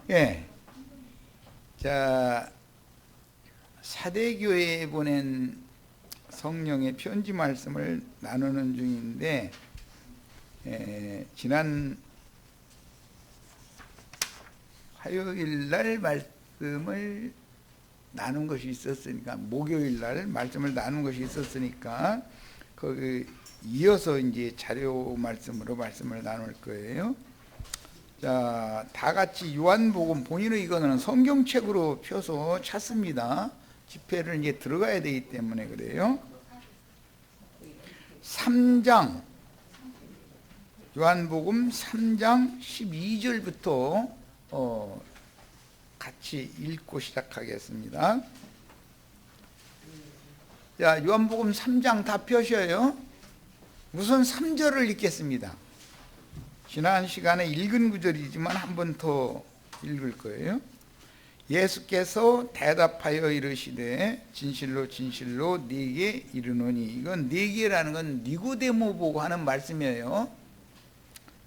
예. 자, 사대교회에 보낸 성령의 편지 말씀을 나누는 중인데, 지난 화요일 날 말씀을 나눈 것이 있었으니까, 목요일 날 말씀을 나눈 것이 있었으니까, 거기 이어서 이제 자료 말씀으로 말씀을 나눌 거예요. 자, 다 같이 요한복음, 본인은 이거는 성경책으로 펴서 찾습니다. 집회를 이제 들어가야 되기 때문에 그래요. 3장, 요한복음 3장 12절부터 같이 읽고 시작하겠습니다. 자, 요한복음 3장 다 펴셔요. 우선 3절을 읽겠습니다. 지난 시간에 읽은 구절이지만 한 번 더 읽을 거예요. 예수께서 대답하여 이르시되 진실로 진실로 네게 이르노니, 이건 네게라는 건 니고데모 보고 하는 말씀이에요.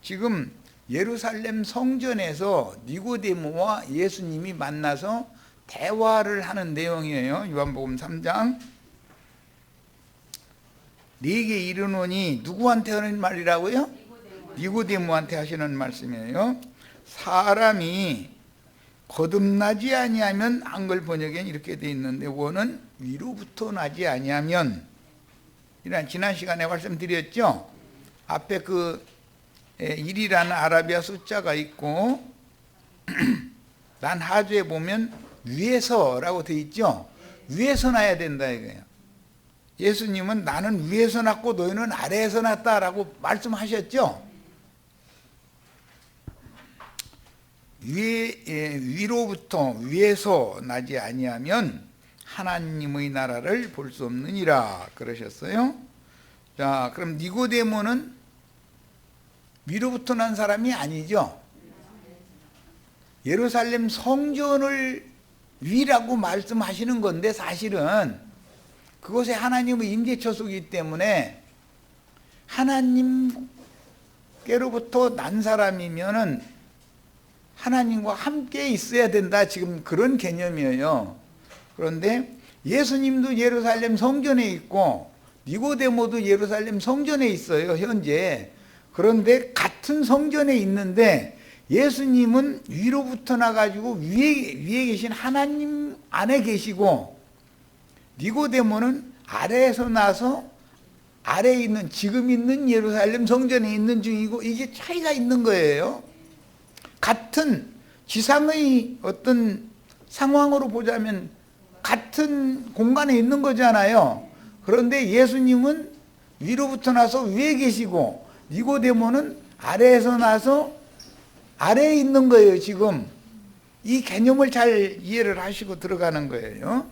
지금 예루살렘 성전에서 니고데모와 예수님이 만나서 대화를 하는 내용이에요. 요한복음 3장. 네게 이르노니, 누구한테 하는 말이라고요? 니고데모한테 하시는 말씀이에요. 사람이 거듭나지 아니하면, 한글 번역에는 이렇게 돼 있는데 원은 위로부터 나지 아니하면, 이런 지난 시간에 말씀드렸죠. 앞에 그 1이라는 아라비아 숫자가 있고 난 하주에 보면 위에서라고 돼 있죠. 위에서 나야 된다 이거예요. 예수님은 나는 위에서 났고 너희는 아래에서 났다라고 말씀하셨죠. 위로부터, 위에서 나지 아니하면 하나님의 나라를 볼 수 없느니라 그러셨어요. 자, 그럼 니고데모는 위로부터 난 사람이 아니죠. 예루살렘 성전을 위라고 말씀하시는 건데, 사실은 그곳에 하나님의 임재처소이기 때문에 하나님께로부터 난 사람이면은 하나님과 함께 있어야 된다, 지금 그런 개념이에요. 그런데 예수님도 예루살렘 성전에 있고 니고데모도 예루살렘 성전에 있어요, 현재. 그런데 같은 성전에 있는데 예수님은 위로부터 나가지고 위에 계신 하나님 안에 계시고, 니고데모는 아래에서 나서 아래에 있는, 지금 있는 예루살렘 성전에 있는 중이고, 이게 차이가 있는 거예요. 같은 지상의 어떤 상황으로 보자면 같은 공간에 있는 거잖아요. 그런데 예수님은 위로부터 나서 위에 계시고 니고데모는 아래에서 나서 아래에 있는 거예요. 지금 이 개념을 잘 이해를 하시고 들어가는 거예요.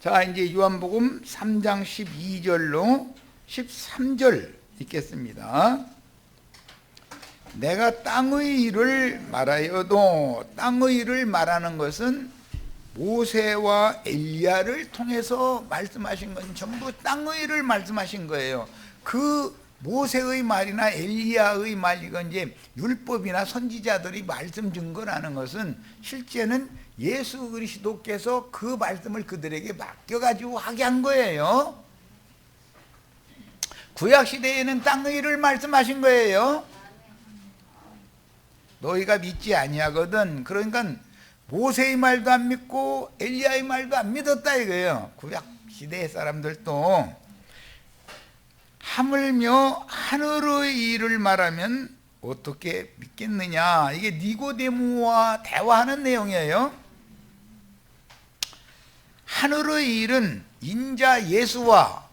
자, 이제 요한복음 3장 12절로 13절 읽겠습니다. 내가 땅의 일을 말하여도, 땅의 일을 말하는 것은 모세와 엘리야를 통해서 말씀하신 건 전부 땅의 일을 말씀하신 거예요. 그 모세의 말이나 엘리야의 말, 이건 이제 율법이나 선지자들이 말씀 증거라는 것은 실제는 예수 그리스도께서 그 말씀을 그들에게 맡겨가지고 하게 한 거예요. 구약시대에는 땅의 일을 말씀하신 거예요. 너희가 믿지 아니하거든. 그러니까 모세의 말도 안 믿고 엘리야의 말도 안 믿었다 이거예요. 구약시대의 사람들도. 하물며 하늘의 일을 말하면 어떻게 믿겠느냐, 이게 니고데모와 대화하는 내용이에요. 하늘의 일은 인자 예수와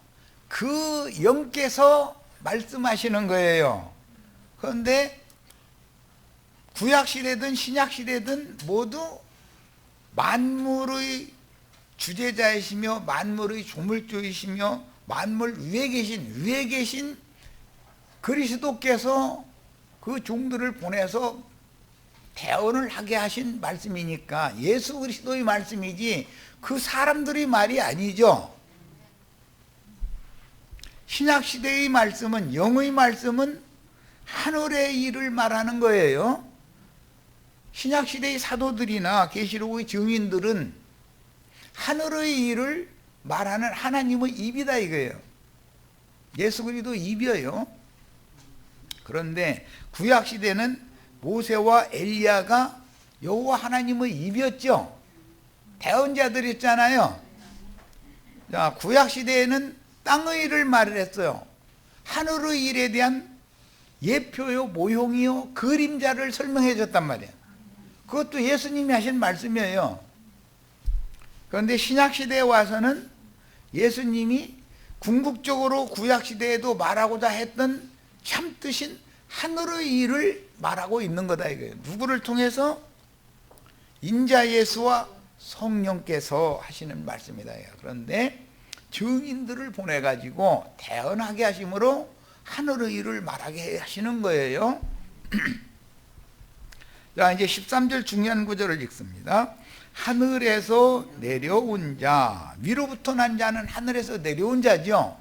그 영께서 말씀하시는 거예요. 그런데 구약시대든 신약시대든 모두 만물의 주재자이시며 만물의 조물주이시며 만물 위에 계신 그리스도께서 그 종들을 보내서 대언을 하게 하신 말씀이니까 예수 그리스도의 말씀이지 그 사람들의 말이 아니죠. 신약시대의 말씀은, 영의 말씀은 하늘의 일을 말하는 거예요. 신약시대의 사도들이나 계시록의 증인들은 하늘의 일을 말하는 하나님의 입이다 이거예요. 예수 그리스도 입이에요. 그런데 구약시대는 모세와 엘리야가 여호와 하나님의 입이었죠. 대언자들이었잖아요. 자, 구약시대에는 땅의 일을 말을 했어요. 하늘의 일에 대한 예표요, 모형이요, 그림자를 설명해 줬단 말이에요. 그것도 예수님이 하신 말씀이에요. 그런데 신약시대에 와서는 예수님이 궁극적으로 구약시대에도 말하고자 했던 참뜻인 하늘의 일을 말하고 있는 거다 이거예요. 누구를 통해서? 인자 예수와 성령께서 하시는 말씀이다. 그런데 증인들을 보내가지고 대언하게 하심으로 하늘의 일을 말하게 하시는 거예요. 자, 이제 13절 중요한 구절을 읽습니다. 하늘에서 내려온 자, 위로부터 난 자는 하늘에서 내려온 자죠.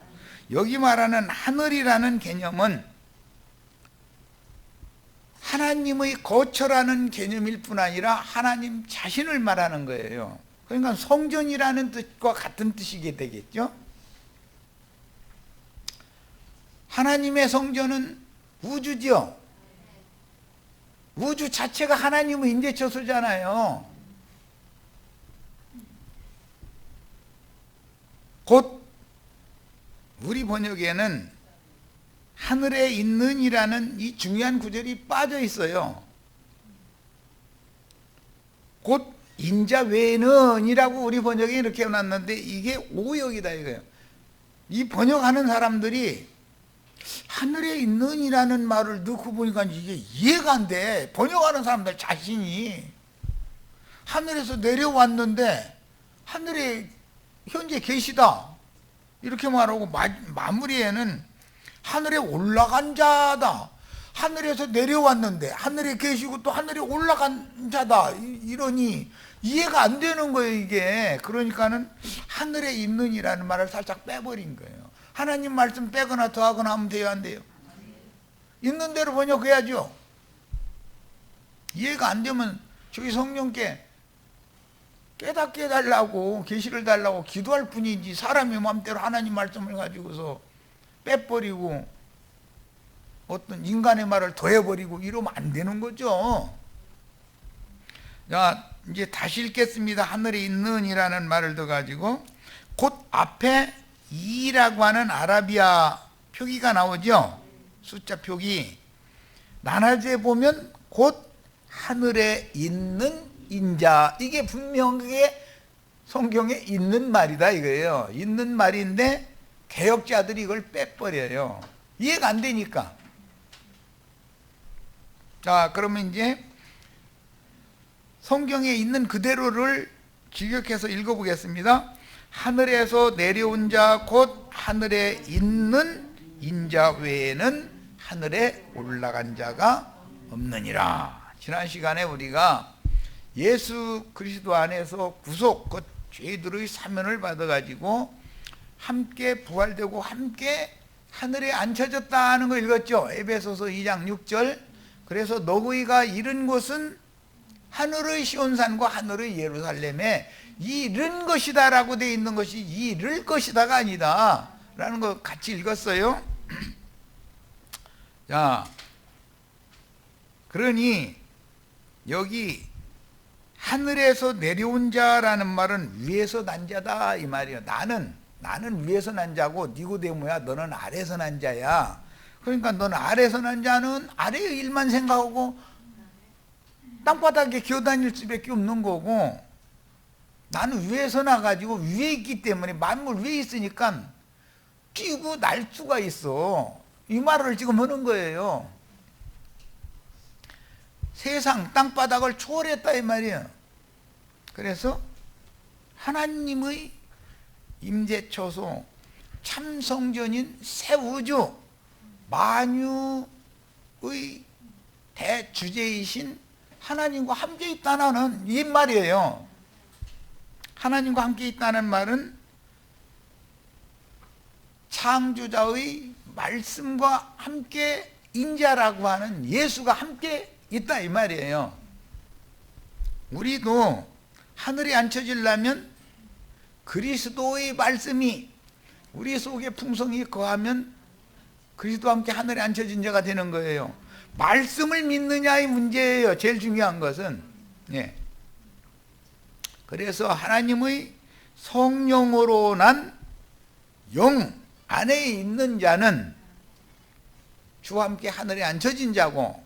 여기 말하는 하늘이라는 개념은 하나님의 거처라는 개념일 뿐 아니라 하나님 자신을 말하는 거예요. 그러니까 성전이라는 뜻과 같은 뜻이게 되겠죠. 하나님의 성전은 우주죠. 우주 자체가 하나님의 임재처소잖아요. 곧 우리 번역에는 하늘에 있는이라는 이 중요한 구절이 빠져 있어요. 곧 인자 외에는 이라고 우리 번역에 이렇게 해놨는데 이게 오역이다 이거예요. 이 번역하는 사람들이 하늘에 있는이라는 말을 넣고 보니까 이게 이해가 안 돼. 번역하는 사람들 자신이 하늘에서 내려왔는데 하늘에 현재 계시다 이렇게 말하고 마무리에는 하늘에 올라간 자다, 하늘에서 내려왔는데 하늘에 계시고 또 하늘에 올라간 자다, 이러니 이해가 안 되는 거예요 이게. 그러니까는 하늘에 있는이라는 말을 살짝 빼버린 거예요. 하나님 말씀 빼거나 더하거나 하면 돼요, 안 돼요? 있는 대로 번역해야죠. 이해가 안 되면 저기 성령께 깨닫게 해달라고, 계시를 달라고 기도할 뿐이지, 사람이 마음대로 하나님 말씀을 가지고서 빼버리고 어떤 인간의 말을 더해버리고 이러면 안 되는 거죠. 자, 이제 다시 읽겠습니다. 하늘에 있는이라는 말을 더 가지고 곧 앞에 2라고 하는 아라비아 표기가 나오죠. 숫자 표기. 나날제 보면 곧 하늘에 있는 인자, 이게 분명하게 성경에 있는 말이다 이거예요. 있는 말인데 개혁자들이 이걸 빼버려요. 이해가 안 되니까. 자, 그러면 이제 성경에 있는 그대로를 직역해서 읽어보겠습니다. 하늘에서 내려온 자 곧 하늘에 있는 인자 외에는 하늘에 올라간 자가 없느니라. 지난 시간에 우리가 예수 그리스도 안에서 구속, 그 죄들의 사면을 받아가지고 함께 부활되고 함께 하늘에 앉혀졌다는 걸 읽었죠. 에베소서 2장 6절. 그래서 너희가 이른 곳은 하늘의 시온산과 하늘의 예루살렘에 이른 것이다 라고 되어 있는 것이 이를 것이다가 아니다 라는 거 같이 읽었어요. 자, 그러니 여기 하늘에서 내려온 자라는 말은 위에서 난 자다 이 말이에요. 나는 위에서 난 자고 니고데모야, 너는 아래에서 난 자야. 그러니까 너는 아래에서 난 자는 아래의 일만 생각하고 땅바닥에 기어다닐 수밖에 없는 거고, 나는 위에서 나가지고 위에 있기 때문에 만물 위에 있으니까 뛰고 날 수가 있어. 이 말을 지금 하는 거예요. 세상 땅바닥을 초월했다 이 말이에요. 그래서 하나님의 임재처소, 참성전인 새 우주, 만유의 대주제이신 하나님과 함께 있다는 이 말이에요. 하나님과 함께 있다는 말은 창조자의 말씀과 함께 인자라고 하는 예수가 함께 있다 이 말이에요. 우리도 하늘에 앉혀지려면 그리스도의 말씀이 우리 속에 풍성히 거하면 그리스도와 함께 하늘에 앉혀진 자가 되는 거예요. 말씀을 믿느냐의 문제예요. 제일 중요한 것은. 예. 그래서 하나님의 성령으로 난 영 안에 있는 자는 주와 함께 하늘에 앉혀진 자고,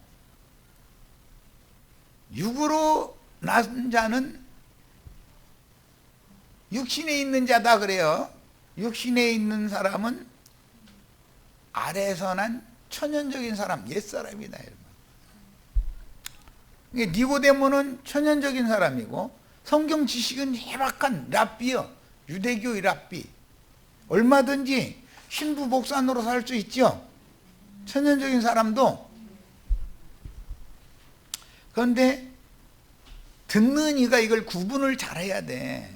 육으로 난 자는 육신에 있는 자다 그래요. 육신에 있는 사람은 아래에서 난 천연적인 사람, 옛사람이다. 니고데모는 천연적인 사람이고, 성경 지식은 해박한 랍비요, 유대교의 랍비. 얼마든지 신부 목사 노릇 할 수 있죠, 천연적인 사람도. 그런데 듣는 이가 이걸 구분을 잘해야 돼.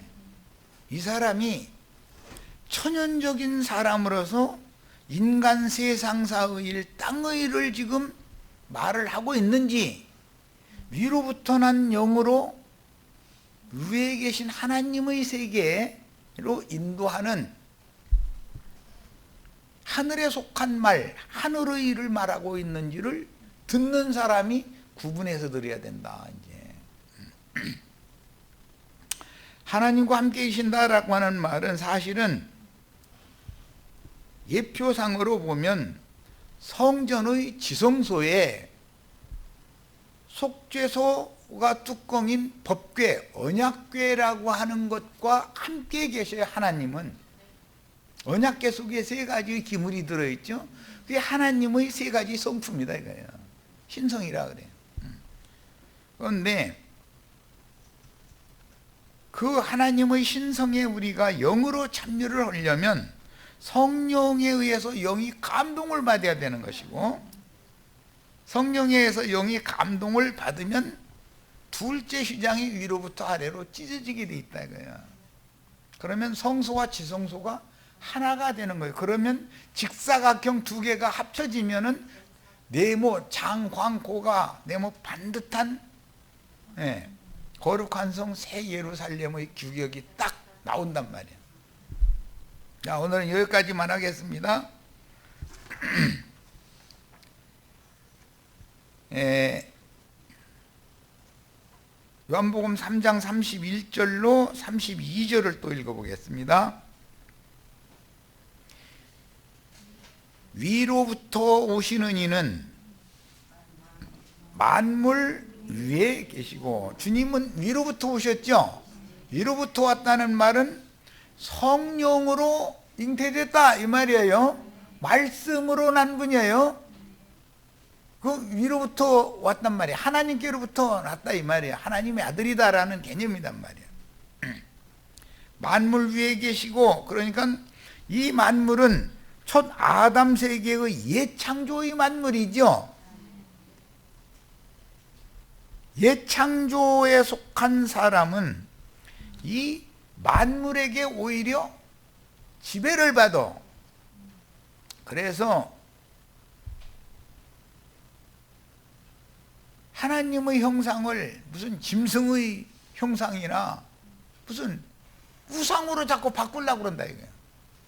이 사람이 천연적인 사람으로서 인간 세상사의 일, 땅의 일을 지금 말을 하고 있는지, 위로부터 난 영으로 위에 계신 하나님의 세계로 인도하는 하늘에 속한 말, 하늘의 일을 말하고 있는지를 듣는 사람이 구분해서 들어야 된다. 이제 하나님과 함께 계신다라고 하는 말은 사실은 예표상으로 보면 성전의 지성소에 속죄소가 뚜껑인 법궤, 언약궤라고 하는 것과 함께 계셔야 하나님은. 언약궤 속에 세 가지의 기물이 들어있죠. 그게 하나님의 세 가지 성품이다 이거예요. 신성이라 그래요. 그런데 그 하나님의 신성에 우리가 영으로 참여를 하려면 성령에 의해서 영이 감동을 받아야 되는 것이고, 성령에 의해서 영이 감동을 받으면 둘째 휘장이 위로부터 아래로 찢어지게 돼 있다 이거예요. 그러면 성소와 지성소가 하나가 되는 거예요. 그러면 직사각형 두 개가 합쳐지면은 네모 장광고가 네모 반듯한, 예, 거룩한 성 새 예루살렘의 규격이 딱 나온단 말이에요. 자, 오늘은 여기까지만 하겠습니다. 요한복음 3장 31절로 32절을 또 읽어보겠습니다. 위로부터 오시는 이는 만물 위에 계시고, 주님은 위로부터 오셨죠. 위로부터 왔다는 말은 성령으로 잉태됐다 이 말이에요. 말씀으로 난 분이에요. 그 위로부터 왔단 말이에요. 하나님께로부터 났다 이 말이에요. 하나님의 아들이다라는 개념이란 말이에요. 만물 위에 계시고, 그러니까 이 만물은 첫 아담 세계의 옛 창조의 만물이죠. 옛 창조에 속한 사람은 이 만물에게 오히려 지배를 받아. 그래서 하나님의 형상을 무슨 짐승의 형상이나 무슨 우상으로 자꾸 바꾸려고 그런다 이거예요.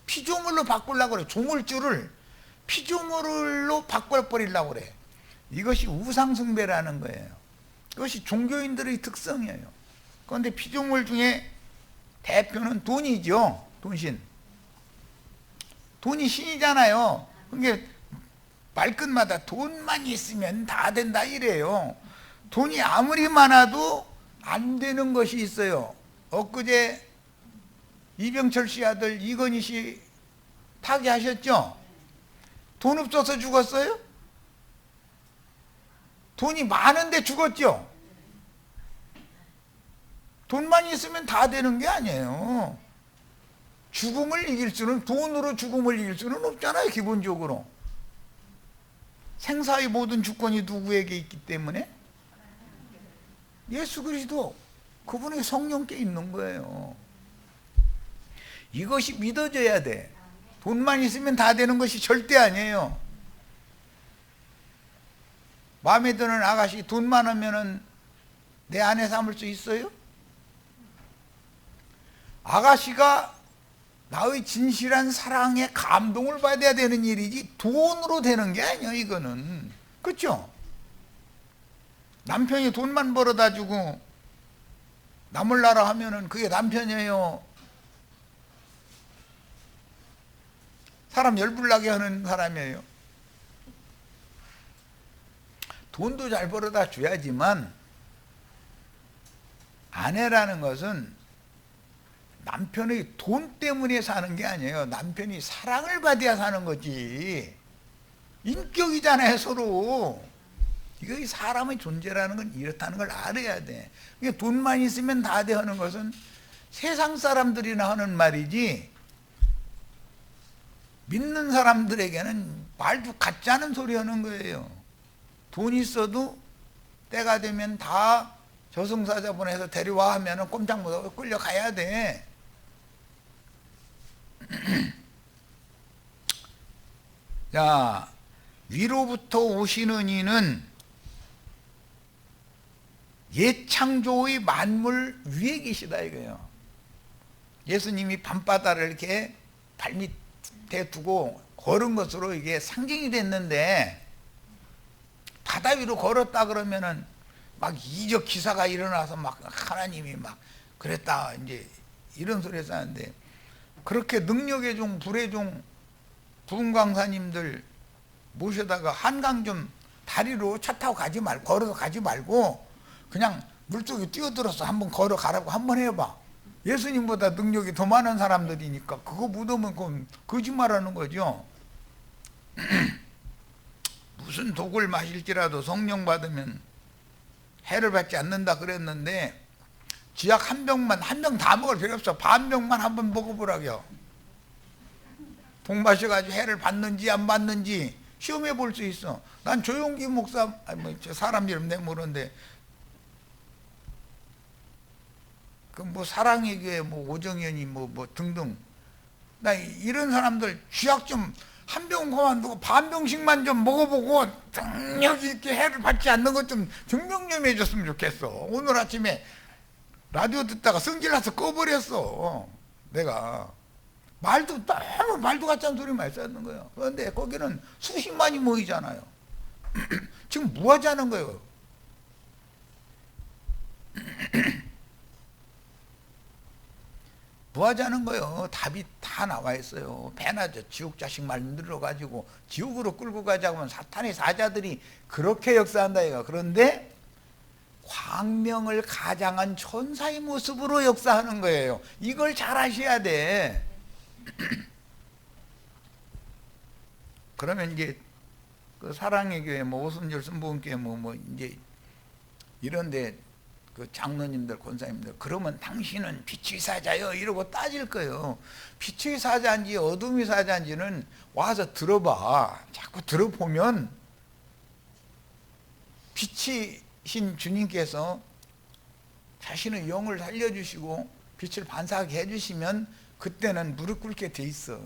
피조물로 바꾸려고 그래. 조물주를 피조물로 바꿔버리려고 그래. 이것이 우상숭배라는 거예요. 이것이 종교인들의 특성이에요. 그런데 피조물 중에 대표는 돈이죠. 돈신. 돈이 신이잖아요. 그게 말끝마다 돈만 있으면 다 된다 이래요. 돈이 아무리 많아도 안 되는 것이 있어요. 엊그제 이병철 씨 아들 이건희 씨 타계하셨죠? 돈 없어서 죽었어요? 돈이 많은데 죽었죠? 돈만 있으면 다 되는 게 아니에요. 죽음을 이길 수는, 돈으로 죽음을 이길 수는 없잖아요. 기본적으로 생사의 모든 주권이 누구에게 있기 때문에 예수 그리스도, 그분의 성령께 있는 거예요. 이것이 믿어져야 돼. 돈만 있으면 다 되는 것이 절대 아니에요. 마음에 드는 아가씨 돈 많으면은 내 아내 삼을 수 있어요? 아가씨가 나의 진실한 사랑에 감동을 받아야 되는 일이지 돈으로 되는 게 아니야 이거는. 그렇죠? 남편이 돈만 벌어다 주고 나몰라라 하면은 그게 남편이에요? 사람 열불나게 하는 사람이에요? 돈도 잘 벌어다 줘야지만 아내라는 것은 남편의 돈 때문에 사는 게 아니에요. 남편이 사랑을 받아야 사는 거지. 인격이잖아요 서로. 이거 사람의 존재라는 건 이렇다는 걸 알아야 돼. 돈만 있으면 다 돼 하는 것은 세상 사람들이나 하는 말이지 믿는 사람들에게는 말도 같지 않은 소리 하는 거예요. 돈 있어도 때가 되면 다 저승사자 보내서 데려와 하면은 꼼짝 못하고 끌려가야 돼. 자, 위로부터 오시는 이는 옛 창조의 만물 위에 계시다 이거예요. 예수님이 밤바다를 이렇게 발밑에 두고 걸은 것으로 이게 상징이 됐는데, 바다 위로 걸었다 그러면은 막 이적 기사가 일어나서 막 하나님이 막 그랬다 이제 이런 소리 했었는데, 그렇게 능력의 종 불의 종 부흥 강사님들 모셔다가 한강 좀 다리로 차 타고 가지 말고 걸어서 가지 말고 그냥 물속에 뛰어들어서 한번 걸어가라고 한번 해봐. 예수님보다 능력이 더 많은 사람들이니까 그거 묻으면 그건 거짓말하는 거죠. 무슨 독을 마실지라도 성령 받으면 해를 받지 않는다 그랬는데, 쥐약 한 병 다 먹을 필요 없어. 반 병만 한번 먹어보라고요. 독 마셔가지고 해를 받는지 안 받는지 시험해 볼 수 있어. 난 조용기 목사, 사람 이름 내가 모르는데, 그 뭐 사랑의 교회 뭐 오정현이 뭐 등등, 나 이런 사람들 쥐약 좀 한 병 그만두고 반 병씩만 좀 먹어보고 능력 있게 해를 받지 않는 것 좀 증명 좀 해줬으면 좋겠어. 오늘 아침에 라디오 듣다가 성질나서 꺼버렸어. 내가 너무 말도 같지 않은 소리만 했었는 거예요. 그런데 거기는 수십만이 모이잖아요. 지금 뭐 하자는 거예요? 뭐 하자는 거예요? 답이 다 나와 있어요. 배나 저 지옥 자식 만들어 가지고 지옥으로 끌고 가자고 하면 사탄의 사자들이 그렇게 역사한다 이거. 그런데 광명을 가장한 천사의 모습으로 역사하는 거예요. 이걸 잘 아셔야 돼. 그러면 이제 그 사랑의 교회 뭐 오순절 순복음교회 뭐 이제 이런데 그 장로님들 권사님들 그러면 당신은 빛의 사자요 이러고 따질 거예요. 빛의 사자인지 어둠의 사자인지는 와서 들어봐. 자꾸 들어보면 빛이신 주님께서 자신의 영을 살려주시고 빛을 반사하게 해주시면 그때는 무릎 꿇게 돼 있어.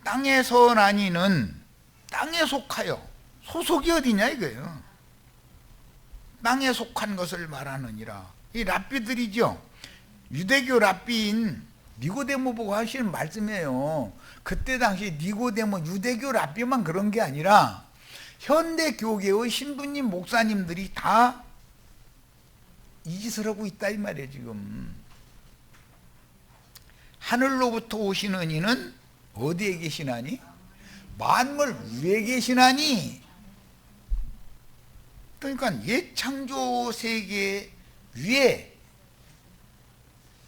땅에서 나니는 땅에 속하여, 소속이 어디냐 이거예요. 땅에 속한 것을 말하느니라. 이 랍비들이죠. 유대교 랍비인 니고데모 보고 하시는 말씀이에요. 그때 당시 니고데모 유대교 랍비만 그런 게 아니라 현대 교계의 신부님 목사님들이 다 이 짓을 하고 있다 이 말이에요. 지금 하늘로부터 오시는 이는 어디에 계시나니? 만물 위에 계시나니. 그러니까 옛 창조 세계 위에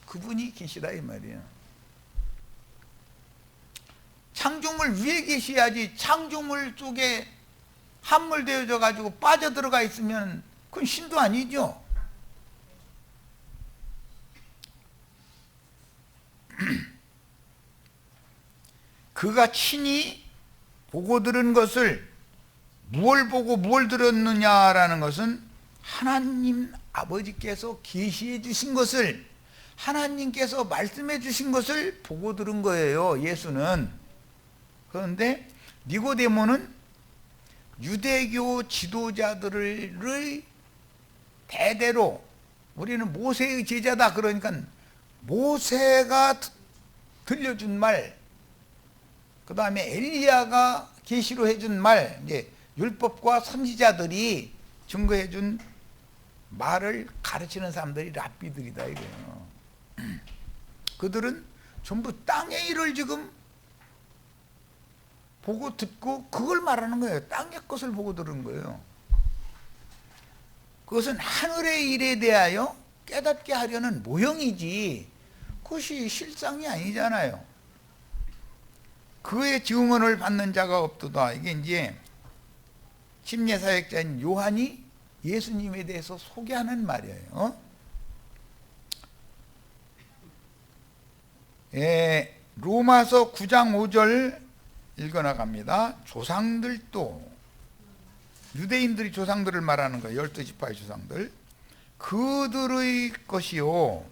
그분이 계시다 이 말이에요. 창조물 위에 계셔야지. 창조물 속에 함몰되어져 가지고 빠져들어가 있으면 그건 신도 아니죠. 그가 친히 보고 들은 것을, 무엇을 보고 무엇을 들었느냐라는 것은 하나님 아버지께서 계시해 주신 것을, 하나님께서 말씀해 주신 것을 보고 들은 거예요, 예수는. 그런데 니고데모는 유대교 지도자들의 대대로 우리는 모세의 제자다 그러니까 모세가 들려준 말, 그 다음에 엘리야가 계시로 해준 말, 이제 율법과 선지자들이 증거해준 말을 가르치는 사람들이 랍비들이다 이거예요. 그들은 전부 땅의 일을 지금 보고 듣고 그걸 말하는 거예요. 땅의 것을 보고 들은 거예요. 그것은 하늘의 일에 대하여 깨닫게 하려는 모형이지 그것이 실상이 아니잖아요. 그의 증언을 받는 자가 없도다. 이게 이제 심리사역자인 요한이 예수님에 대해서 소개하는 말이에요. 로마서 9장 5절 읽어나갑니다. 조상들도, 유대인들이 조상들을 말하는 거예요. 12지파의 조상들. 그들의 것이요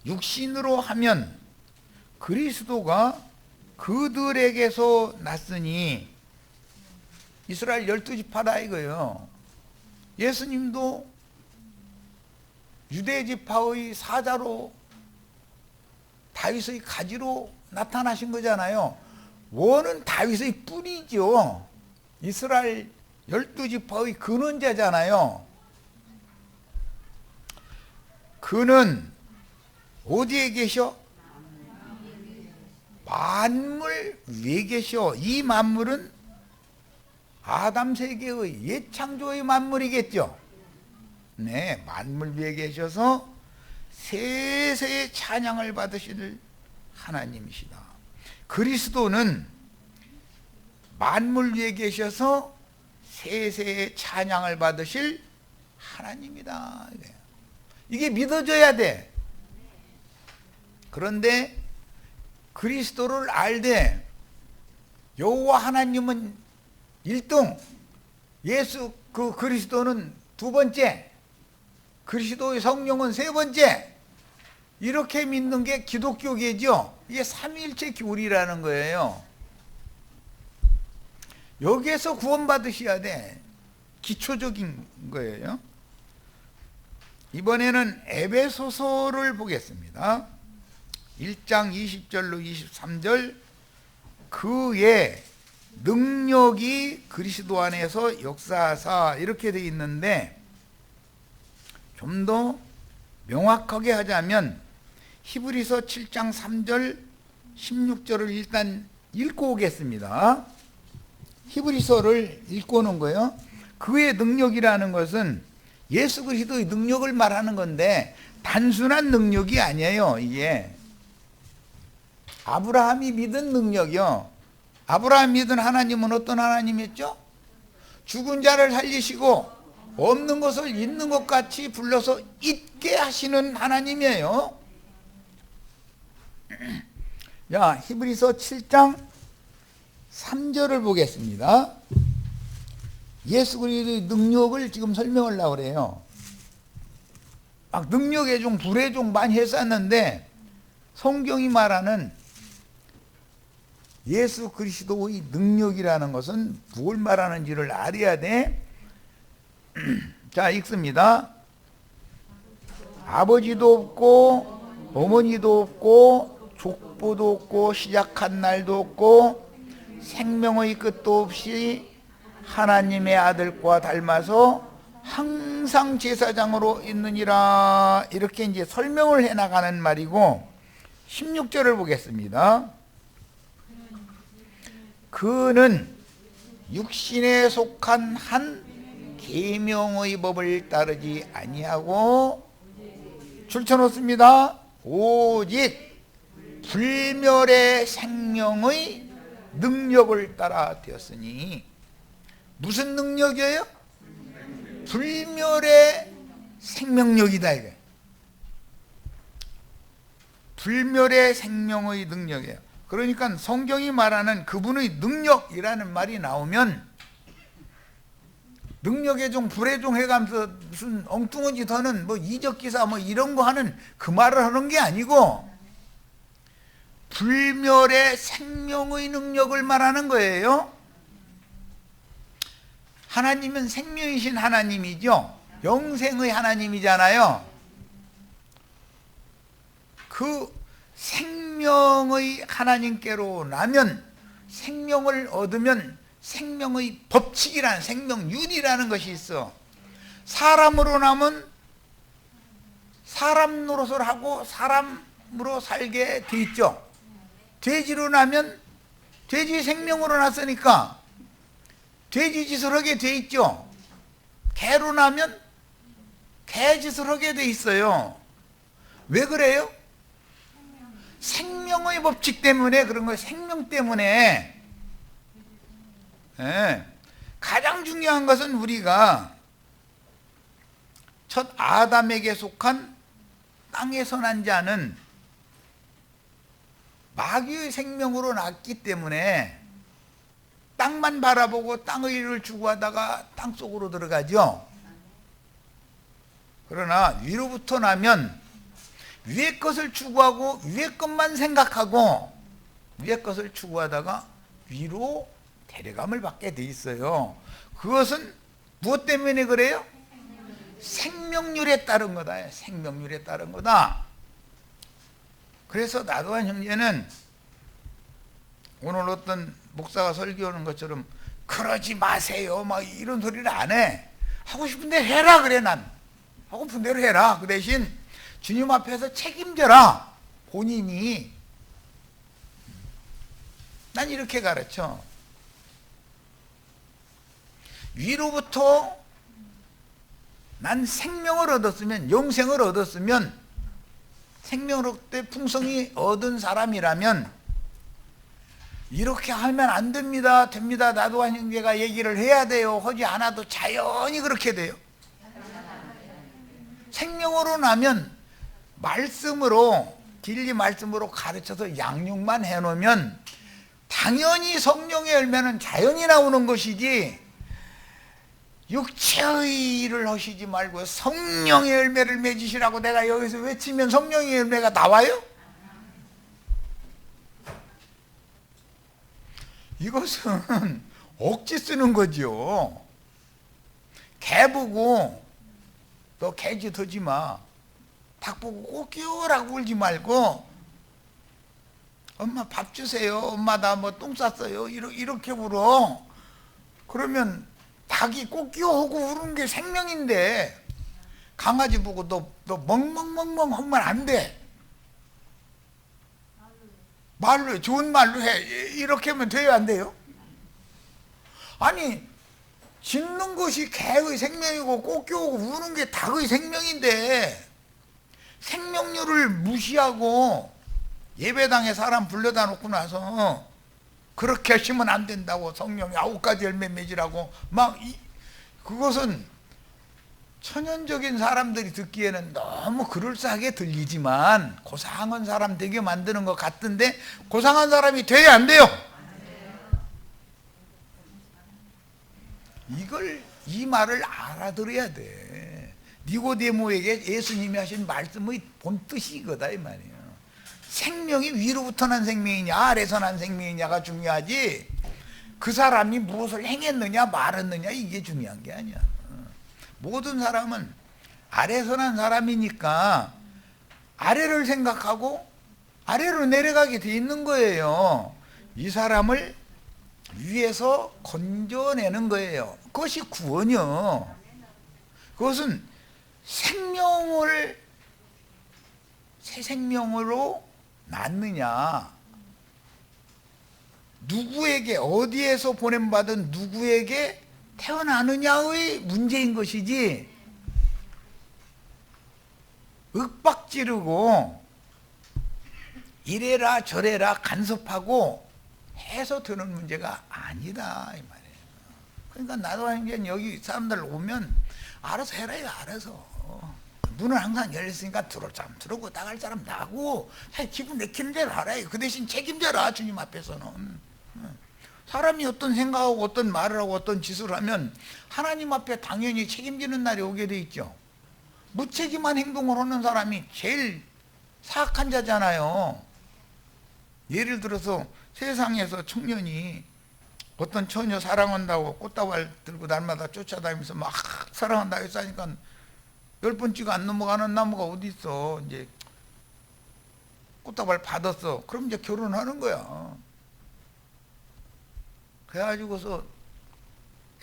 육신으로 하면 그리스도가 그들에게서 났으니, 이스라엘 12지파다 이거예요. 예수님도 유대지파의 사자로 다윗의 가지로 나타나신 거잖아요. 원은 다윗의 뿌리죠. 이스라엘 12지파의 근원자잖아요. 그는 어디에 계셔? 만물 위에 계셔. 이 만물은 아담 세계의 옛 창조의 만물이겠죠. 네, 만물 위에 계셔서 세세의 찬양을 받으실 하나님이시다. 그리스도는 만물 위에 계셔서 세세의 찬양을 받으실 하나님이다. 이게 믿어져야 돼. 그런데 그리스도를 알되 여호와 하나님은 1등, 예수 그 그리스도는 2번째, 그리스도의 성령은 3번째, 이렇게 믿는 게 기독교계죠. 이게 삼위일체 교리라는 거예요. 여기에서 구원받으셔야 돼. 기초적인 거예요. 이번에는 에베소서를 보겠습니다. 1장 20절로 23절. 그의 능력이 그리스도 안에서 역사하사, 이렇게 되어 있는데 좀 더 명확하게 하자면 히브리서 7장 3절 16절을 일단 읽고 오겠습니다. 히브리서를 읽고 오는 거예요. 그의 능력이라는 것은 예수 그리스도의 능력을 말하는 건데 단순한 능력이 아니에요. 이게 아브라함이 믿은 능력이요. 아브라함이 믿은 하나님은 어떤 하나님이었죠? 죽은 자를 살리시고 없는 것을 있는 것 같이 불러서 있게 하시는 하나님이에요. 자, 히브리서 7장 3절을 보겠습니다. 예수 그리스도의 능력을 지금 설명하려고 그래요. 막 능력의 종, 불의 종 많이 했었는데 성경이 말하는 예수 그리스도의 능력이라는 것은 뭘 말하는지를 알아야 돼. 자, 읽습니다. 아버지도 없고 어머니도 없고 족보도 없고 시작한 날도 없고 생명의 끝도 없이 하나님의 아들과 닮아서 항상 제사장으로 있느니라. 이렇게 이제 설명을 해나가는 말이고, 16절을 보겠습니다. 그는 육신에 속한 한 계명의 법을 따르지 아니하고 줄쳐놓습니다. 오직 불멸의 생명의 능력을 따라 되었으니. 무슨 능력이에요? 불멸의 생명력이다 이게. 불멸의 생명의 능력이에요. 그러니까 성경이 말하는 그분의 능력이라는 말이 나오면 능력의 종, 불의 종 해가면서 무슨 엉뚱한 짓 하는 뭐 이적기사 뭐 이런 거 하는 그 말을 하는 게 아니고 불멸의 생명의 능력을 말하는 거예요. 하나님은 생명이신 하나님이죠. 영생의 하나님이잖아요. 그 생명의 하나님께로 나면, 생명을 얻으면 생명의 법칙이라는, 생명윤이라는 것이 있어. 사람으로 나면 사람 노릇을 하고 사람으로 살게 돼 있죠. 돼지로 나면 돼지 생명으로 났으니까 돼지 짓을 하게 돼 있죠. 개로 나면 개 짓을 하게 돼 있어요. 왜 그래요? 생명의 법칙 때문에 그런 거예요. 생명 때문에. 예. 가장 중요한 것은 우리가 첫 아담에게 속한 땅에서 난 자는 마귀의 생명으로 났기 때문에 땅만 바라보고 땅의 일을 추구하다가 땅속으로 들어가죠. 그러나 위로부터 나면 위의 것을 추구하고 위의 것만 생각하고 위의 것을 추구하다가 위로 데려감을 받게 돼 있어요. 그것은 무엇 때문에 그래요? 생명률에 따른 거다. 생명률에 따른 거다. 그래서 나도한 형제는 오늘 어떤 목사가 설교하는 것처럼 그러지 마세요 막 이런 소리를 안 해. 하고 싶은 대로 해라 그래. 난 하고 싶은 대로 해라. 그 대신 주님 앞에서 책임져라 본인이. 난 이렇게 가르쳐. 위로부터 난 생명을 얻었으면, 영생을 얻었으면, 생명으로부터 풍성이 얻은 사람이라면 이렇게 하면 안 됩니다, 됩니다, 나도한 형제가 얘기를 해야 돼요. 하지 않아도 자연히 그렇게 돼요. 생명으로 나면 말씀으로, 진리 말씀으로 가르쳐서 양육만 해놓으면 당연히 성령의 열매는 자연히 나오는 것이지, 육체의 일을 하시지 말고 성령의 열매를 맺으시라고 내가 여기서 외치면 성령의 열매가 나와요? 이것은 억지 쓰는 거죠. 개 보고 너 개짓 하지 마, 닭 보고 꼭 끼워라고 울지 말고 엄마 밥 주세요, 엄마 나 뭐 똥 쌌어요, 이렇게 울어. 그러면 닭이 꼭 끼워오고 우는 게 생명인데, 강아지 보고 너 멍멍멍멍 하면 안 돼. 말로 해, 좋은 말로 해. 이렇게 하면 돼요, 안 돼요? 아니, 짖는 것이 개의 생명이고 꼭 끼워오고 우는 게 닭의 생명인데 생명률을 무시하고 예배당에 사람 불러다 놓고 나서 그렇게 하시면 안 된다고, 성령이 9가지 열매 맺으라고 막 그것은 천연적인 사람들이 듣기에는 너무 그럴싸하게 들리지만 고상한 사람 되게 만드는 것 같은데, 고상한 사람이 돼야 안 돼요. 이 말을 알아들어야 돼. 니고데모에게 예수님이 하신 말씀의 본뜻이 이거다 이 말이에요. 생명이 위로부터 난 생명이냐 아래서 난 생명이냐가 중요하지, 그 사람이 무엇을 행했느냐 말했느냐 이게 중요한 게 아니야. 모든 사람은 아래서 난 사람이니까 아래를 생각하고 아래로 내려가게 돼 있는 거예요. 이 사람을 위에서 건져내는 거예요. 그것이 구원이요. 그것은 생명을 새 생명으로 낳느냐, 누구에게 어디에서 보냄받은 누구에게 태어나느냐의 문제인 것이지, 윽박지르고 이래라 저래라 간섭하고 해서 드는 문제가 아니다 이 말이에요. 그러니까 나도 이제 여기 사람들 오면 알아서 해라 이거. 알아서 문은 항상 열렸으니까 들어올 사람 들어오고 나갈 사람 나고 기분 내키는 대로 하라. 그 대신 책임져라 주님 앞에서는. 사람이 어떤 생각하고 어떤 말을 하고 어떤 짓을 하면 하나님 앞에 당연히 책임지는 날이 오게 돼 있죠. 무책임한 행동을 하는 사람이 제일 사악한 자잖아요. 예를 들어서 세상에서 청년이 어떤 처녀 사랑한다고 꽃다발 들고 날마다 쫓아다니면서 막 사랑한다고 해서 하니까 10번째가 안 넘어가는 나무가 어디 있어. 이제 꽃다발 받았어. 그럼 이제 결혼하는 거야. 그래가지고서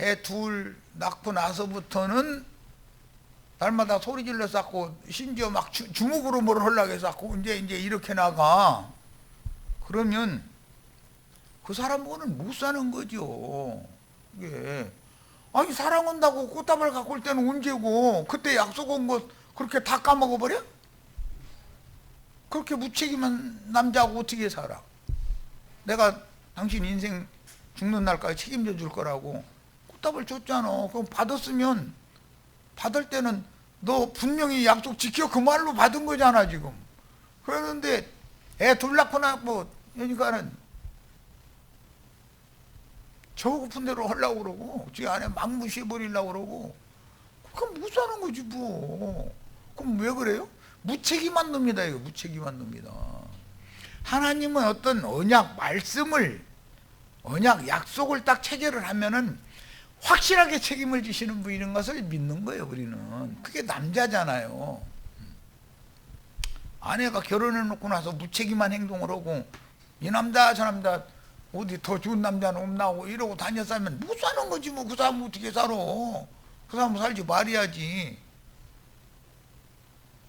애 둘 낳고 나서부터는 날마다 소리 질러 쌓고 심지어 막 주먹으로 뭘 하려고 해서 쌓고 이제 이렇게 나가. 그러면 그 사람하고는 못 사는 거죠. 이게 아니 사랑한다고 꽃다발 갖고 올 때는 언제고 그때 약속한 거 그렇게 다 까먹어 버려? 그렇게 무책임한 남자하고 어떻게 살아? 내가 당신 인생 죽는 날까지 책임져 줄 거라고 꽃다발 줬잖아. 그럼 받았으면 받을 때는 너 분명히 약속 지켜 그 말로 받은 거잖아 지금. 그러는데 애 둘 낳거나 뭐 그러니까는 저 고픈 대로 하려고 그러고 지 안에 막 무시해버리려고 그러고 그럼 못 사는 거지 뭐. 그럼 왜 그래요? 무책임한 놈이다 이거. 무책임한 놈이다. 하나님은 어떤 언약 말씀을 언약 약속을 딱 체결을 하면은 확실하게 책임을 지시는 분인 것을 믿는 거예요. 우리는 그게 남자잖아요. 아내가 결혼해 놓고 나서 무책임한 행동을 하고 이 남자 저 남자 어디 더 좋은 남자는 없나 하고 이러고 다녔으면 못 사는 거지 뭐. 그 사람 어떻게 살아. 그 사람 살지 말해야지.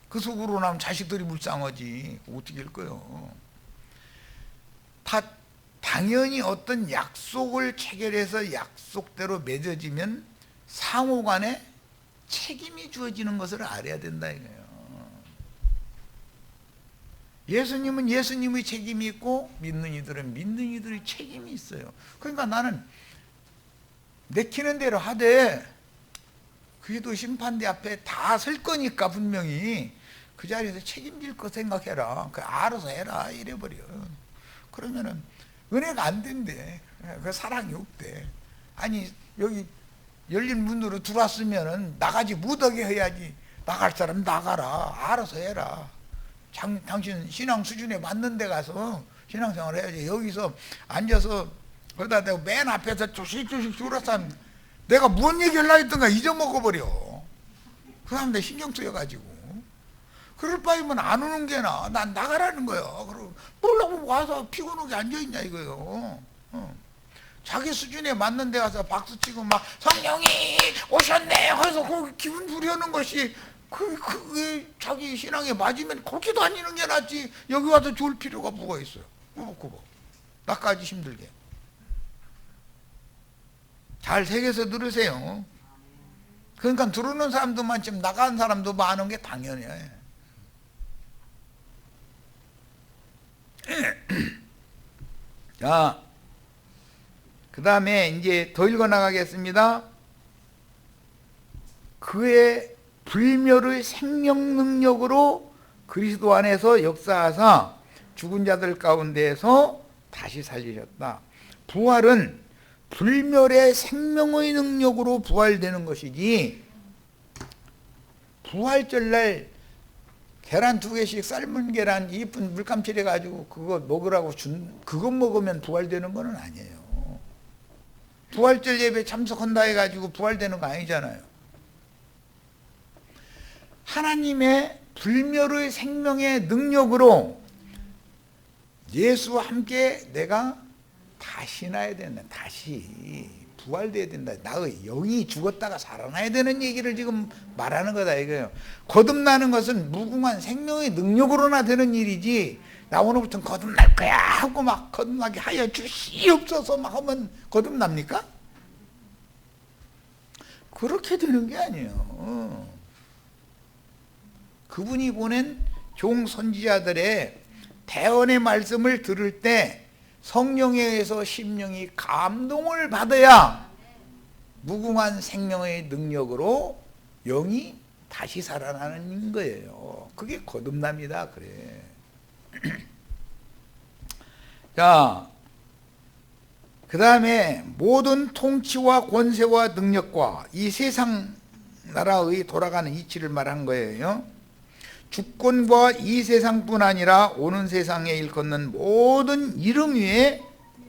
그 속으로 나면 자식들이 불쌍하지. 어떻게 할 거요. 당연히 어떤 약속을 체결해서 약속대로 맺어지면 상호간에 책임이 주어지는 것을 알아야 된다 이거예요. 예수님은 예수님의 책임이 있고 믿는 이들은 믿는 이들의 책임이 있어요. 그러니까 나는 내키는 대로 하되 그래도 심판대 앞에 다 설 거니까 분명히 그 자리에서 책임질 거 생각해라. 그 알아서 해라 이래버려. 그러면은 은혜가 안 된대. 그 사랑이 없대. 아니 여기 열린 문으로 들어왔으면은 나가지 못하게 해야지. 나갈 사람 나가라. 알아서 해라. 당신 신앙 수준에 맞는 데 가서 신앙생활 해야지. 여기서 앉아서 그러다 대고 맨 앞에서 조식조식 줄었으면 내가 뭔 얘기 하려고 했던가 잊어먹어버려. 그 사람들 신경 쓰여가지고. 그럴 바에는 안 오는 게 나아. 난 나가라는 거예요. 그러고 모르려고 와서 피곤하게 앉아있냐 이거요. 자기 수준에 맞는 데 가서 박수치고 막 성령이 오셨네 해서 그 기분 부려는 것이 그 자기 신앙에 맞으면 거기 다니는 게 낫지. 여기 와서 좋을 필요가 뭐가 있어요. 뭐 나까지 힘들게. 잘 새겨서 들으세요. 그러니까 들어오는 사람도 많지만 나가는 사람도 많은 게 당연해. 자, 그 다음에 이제 더 읽어 나가겠습니다. 그의 불멸의 생명 능력으로 그리스도 안에서 역사하사 죽은 자들 가운데에서 다시 살리셨다. 부활은 불멸의 생명의 능력으로 부활되는 것이지, 부활절날 계란 2개씩 삶은 계란 이쁜 물감칠 해가지고 그거 먹으라고 그거 먹으면 부활되는 건 아니에요. 부활절 예배 참석한다 해가지고 부활되는 거 아니잖아요. 하나님의 불멸의 생명의 능력으로 예수와 함께 내가 다시 나야 된다. 다시 부활돼야 된다. 나의 영이 죽었다가 살아나야 되는 얘기를 지금 말하는 거다 이거예요. 거듭나는 것은 무궁한 생명의 능력으로나 되는 일이지, 나 오늘부터는 거듭날 거야 하고 막 거듭나게 하여 주시옵소서 막 하면 거듭납니까? 그렇게 되는 게 아니에요. 그분이 보낸 종 선지자들의 대언의 말씀을 들을 때 성령에 의해서 심령이 감동을 받아야 무궁한 생명의 능력으로 영이 다시 살아나는 거예요. 그게 거듭납니다. 그래. 자, 그 다음에 모든 통치와 권세와 능력과 이 세상 나라의 돌아가는 이치를 말한 거예요. 주권과 이 세상뿐 아니라 오는 세상에 일컫는 모든 이름 위에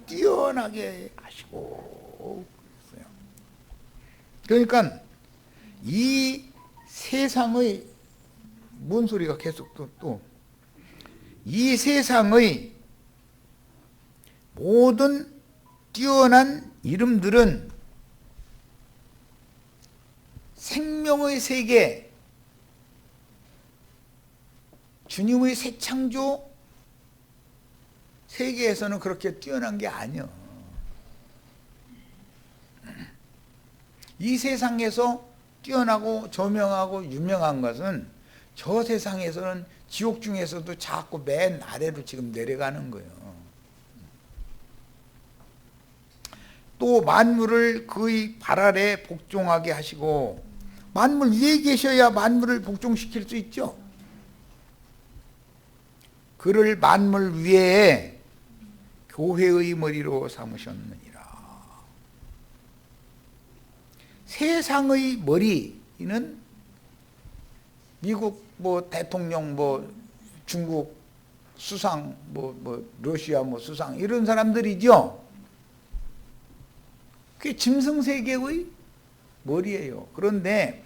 뛰어나게 하시고 꼭 있어요. 그러니까 이 세상의 뭔 소리가 계속 또 이 세상의 모든 뛰어난 이름들은 생명의 세계, 주님의 새 창조 세계에서는 그렇게 뛰어난 게 아니야. 이 세상에서 뛰어나고 저명하고 유명한 것은 저 세상에서는 지옥 중에서도 자꾸 맨 아래로 지금 내려가는 거예요. 또 만물을 그의 발 아래 복종하게 하시고, 만물 위에 계셔야 만물을 복종시킬 수 있죠. 그를 만물 위에 교회의 머리로 삼으셨느니라. 세상의 머리는 미국 뭐 대통령, 뭐 중국 수상, 뭐 러시아 뭐 수상, 이런 사람들이죠. 그게 짐승세계의 머리예요. 그런데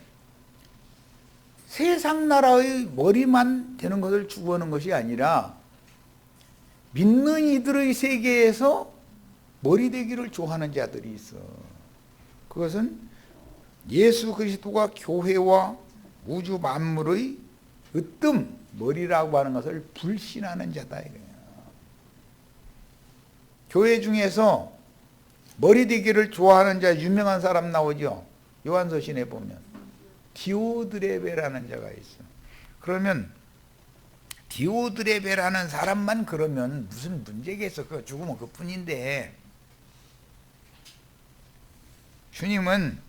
세상 나라의 머리만 되는 것을 추구하는 것이 아니라 믿는 이들의 세계에서 머리 되기를 좋아하는 자들이 있어. 그것은 예수 그리스도가 교회와 우주 만물의 으뜸 머리라고 하는 것을 불신하는 자다 이거예요. 교회 중에서 머리 되기를 좋아하는 자 유명한 사람 나오죠. 요한서신에 보면 디오드레베라는 자가 있어. 그러면 디오드레베라는 사람만 그러면 무슨 문제겠어. 그거 죽으면 그뿐인데, 주님은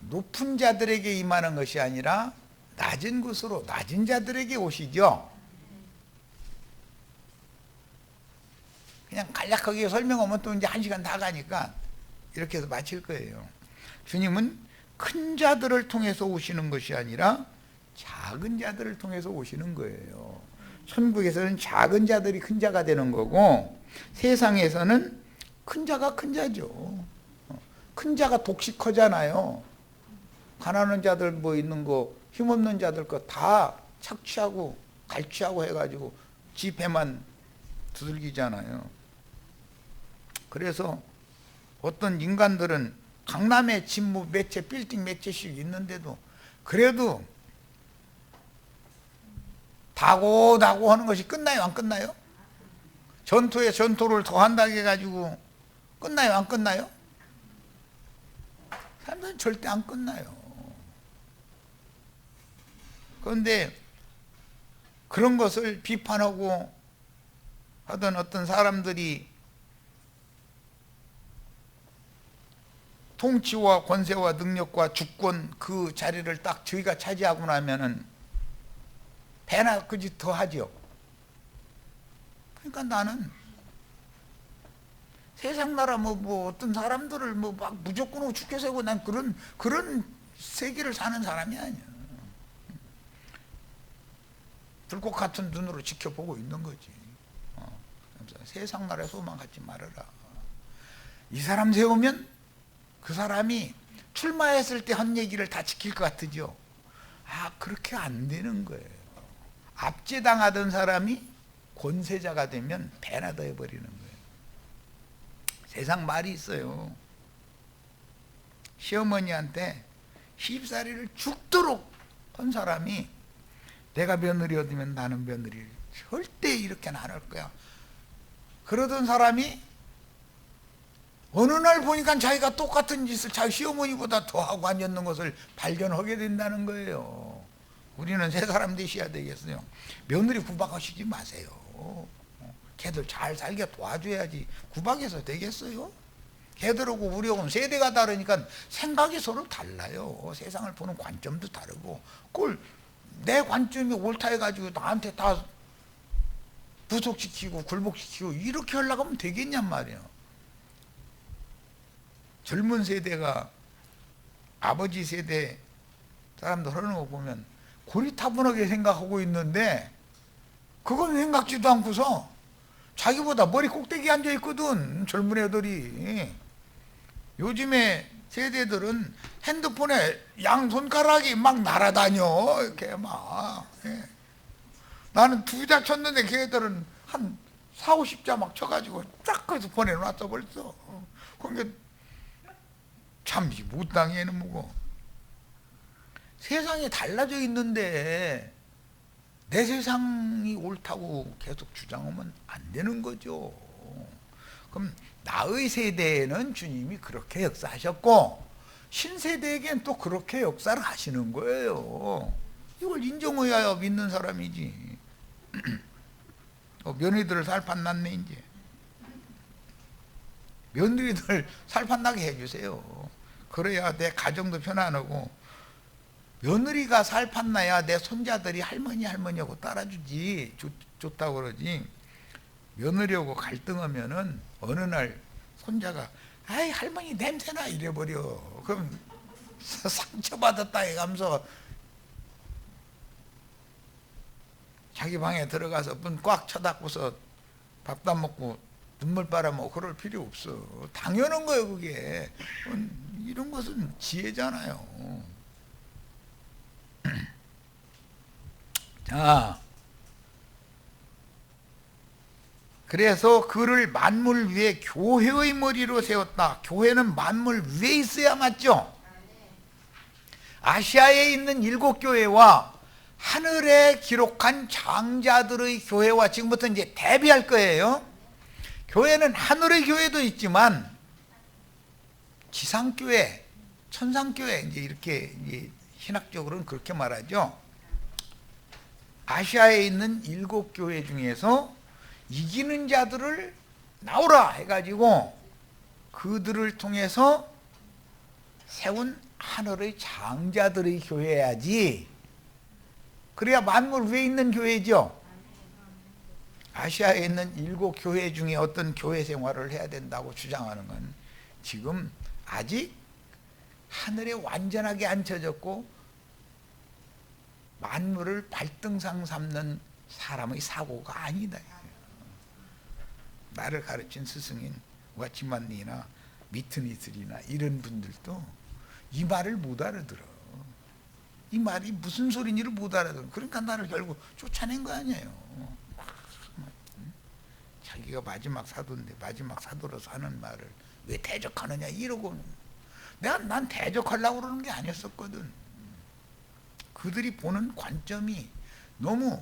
높은 자들에게 임하는 것이 아니라 낮은 곳으로 낮은 자들에게 오시죠. 그냥 간략하게 설명하면 또 이제 1시간 다 가니까 이렇게 해서 마칠 거예요. 주님은 큰 자들을 통해서 오시는 것이 아니라 작은 자들을 통해서 오시는 거예요. 천국에서는 작은 자들이 큰 자가 되는 거고, 세상에서는 큰 자가 큰 자죠. 큰 자가 독식하잖아요. 가난한 자들 뭐 있는 거, 힘없는 자들 거 다 착취하고 갈취하고 해가지고 지 배만 두들기잖아요. 그래서 어떤 인간들은 강남에 집 뭐 몇 채, 빌딩 몇 채씩 있는데도 그래도 다고다고 하는 것이 끝나요, 안 끝나요? 전투에 전투를 더 한다고 해가지고 끝나요, 안 끝나요? 사람들은 절대 안 끝나요. 그런데 그런 것을 비판하고 하던 어떤 사람들이 통치와 권세와 능력과 주권 그 자리를 딱 저희가 차지하고 나면은 배나 그 짓 더 하죠. 그러니까 나는 세상 나라 뭐 어떤 사람들을 뭐 막 무조건 죽게 세고 난 그런 세계를 사는 사람이 아니야. 들꽃 같은 눈으로 지켜보고 있는 거지. 세상 나라에 소망 갖지 말아라. 이 사람 세우면 그 사람이 출마했을 때 한 얘기를 다 지킬 것 같으죠. 아, 그렇게 안 되는 거예요. 압제당하던 사람이 권세자가 되면 배나 더 해버리는 거예요. 세상 말이 있어요. 시어머니한테 시집살이를 죽도록 한 사람이 내가 며느리 얻으면 나는 며느리를 절대 이렇게는 안 할 거야. 그러던 사람이 어느 날 보니까 자기가 똑같은 짓을 자기 시어머니보다 더 하고 앉았는 것을 발견하게 된다는 거예요. 우리는 새 사람 되셔야 되겠어요. 며느리 구박하시지 마세요. 걔들 잘 살게 도와줘야지 구박해서 되겠어요? 걔들하고 우리하고는 세대가 다르니까 생각이 서로 달라요. 세상을 보는 관점도 다르고, 그걸 내 관점이 옳다 해가지고 나한테 다 부속시키고 굴복시키고 이렇게 하려고 하면 되겠냔 말이에요. 젊은 세대가 아버지 세대 사람들 하는 거 보면 고리타분하게 생각하고 있는데 그건 생각지도 않고서 자기보다 머리 꼭대기에 앉아 있거든, 젊은 애들이. 요즘에 세대들은 핸드폰에 양손가락이 막 날아다녀, 이렇게 막. 예. 나는 2자 쳤는데 걔들은 한 4, 50자 막 쳐가지고 쫙 해서 보내놨어 벌써. 그러니까 참 못당해는 뭐고. 세상이 달라져 있는데 내 세상이 옳다고 계속 주장하면 안 되는 거죠. 그럼 나의 세대에는 주님이 그렇게 역사하셨고 신세대에겐 또 그렇게 역사를 하시는 거예요. 이걸 인정해야 믿는 사람이지. 며느리들 살판 났네 이제. 며느리들 살판 나게 해주세요. 그래야 내 가정도 편안하고. 며느리가 살판 나야 내 손자들이 할머니 할머니하고 따라주지. 좋다고 그러지. 며느리하고 갈등하면은 어느 날 손자가 아이 할머니 냄새나 이래버려. 그럼 상처받았다 해가면서 자기 방에 들어가서 문 꽉 쳐닫고서 밥도 안 먹고 눈물 빨아먹고 그럴 필요 없어. 당연한 거예요 그게. 이런 것은 지혜잖아요. 자, 그래서 그를 만물 위에 교회의 머리로 세웠다. 교회는 만물 위에 있어야 맞죠? 아시아에 있는 7교회와 하늘에 기록한 장자들의 교회와 지금부터 이제 대비할 거예요. 교회는 하늘의 교회도 있지만 지상교회, 천상교회 이제 이렇게 이제 신학적으로는 그렇게 말하죠. 아시아에 있는 7교회 중에서 이기는 자들을 나오라 해가지고 그들을 통해서 세운 하늘의 장자들의 교회야지. 그래야 만물 위에 있는 교회죠. 아시아에 있는 7교회 중에 어떤 교회 생활을 해야 된다고 주장하는 건 지금 아직 하늘에 완전하게 앉혀졌고 만물을 발등상 삼는 사람의 사고가 아니다. 나를 가르친 스승인 와치만니나 미트니스리나 이런 분들도 이 말을 못 알아들어. 이 말이 무슨 소리인지를 못 알아들어. 그러니까 나를 결국 쫓아낸 거 아니에요. 자기가 마지막 사도인데 마지막 사도로서 하는 말을 왜 대적하느냐 이러고. 난 대적하려고 그러는 게 아니었었거든. 그들이 보는 관점이 너무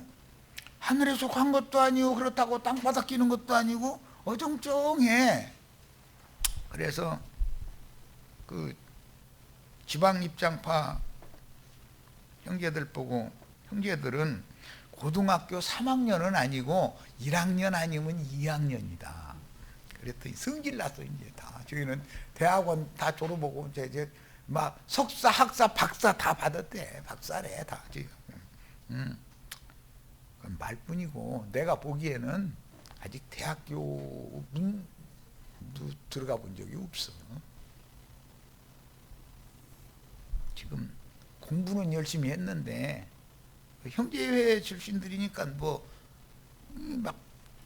하늘에 속한 것도 아니고 그렇다고 땅바닥 끼는 것도 아니고 어정쩡해. 그래서 그 지방 입장파 형제들 보고 형제들은 고등학교 3학년은 아니고 1학년 아니면 2학년이다. 그랬더니 성질났어 이제 다. 저희는 대학원 다 졸업하고 이제 막 석사, 학사, 박사 다 받았대. 박사래 다 지금. 그건 말뿐이고 내가 보기에는 아직 대학교 문도 들어가 본 적이 없어. 지금 공부는 열심히 했는데 형제회 출신들이니까 뭐 막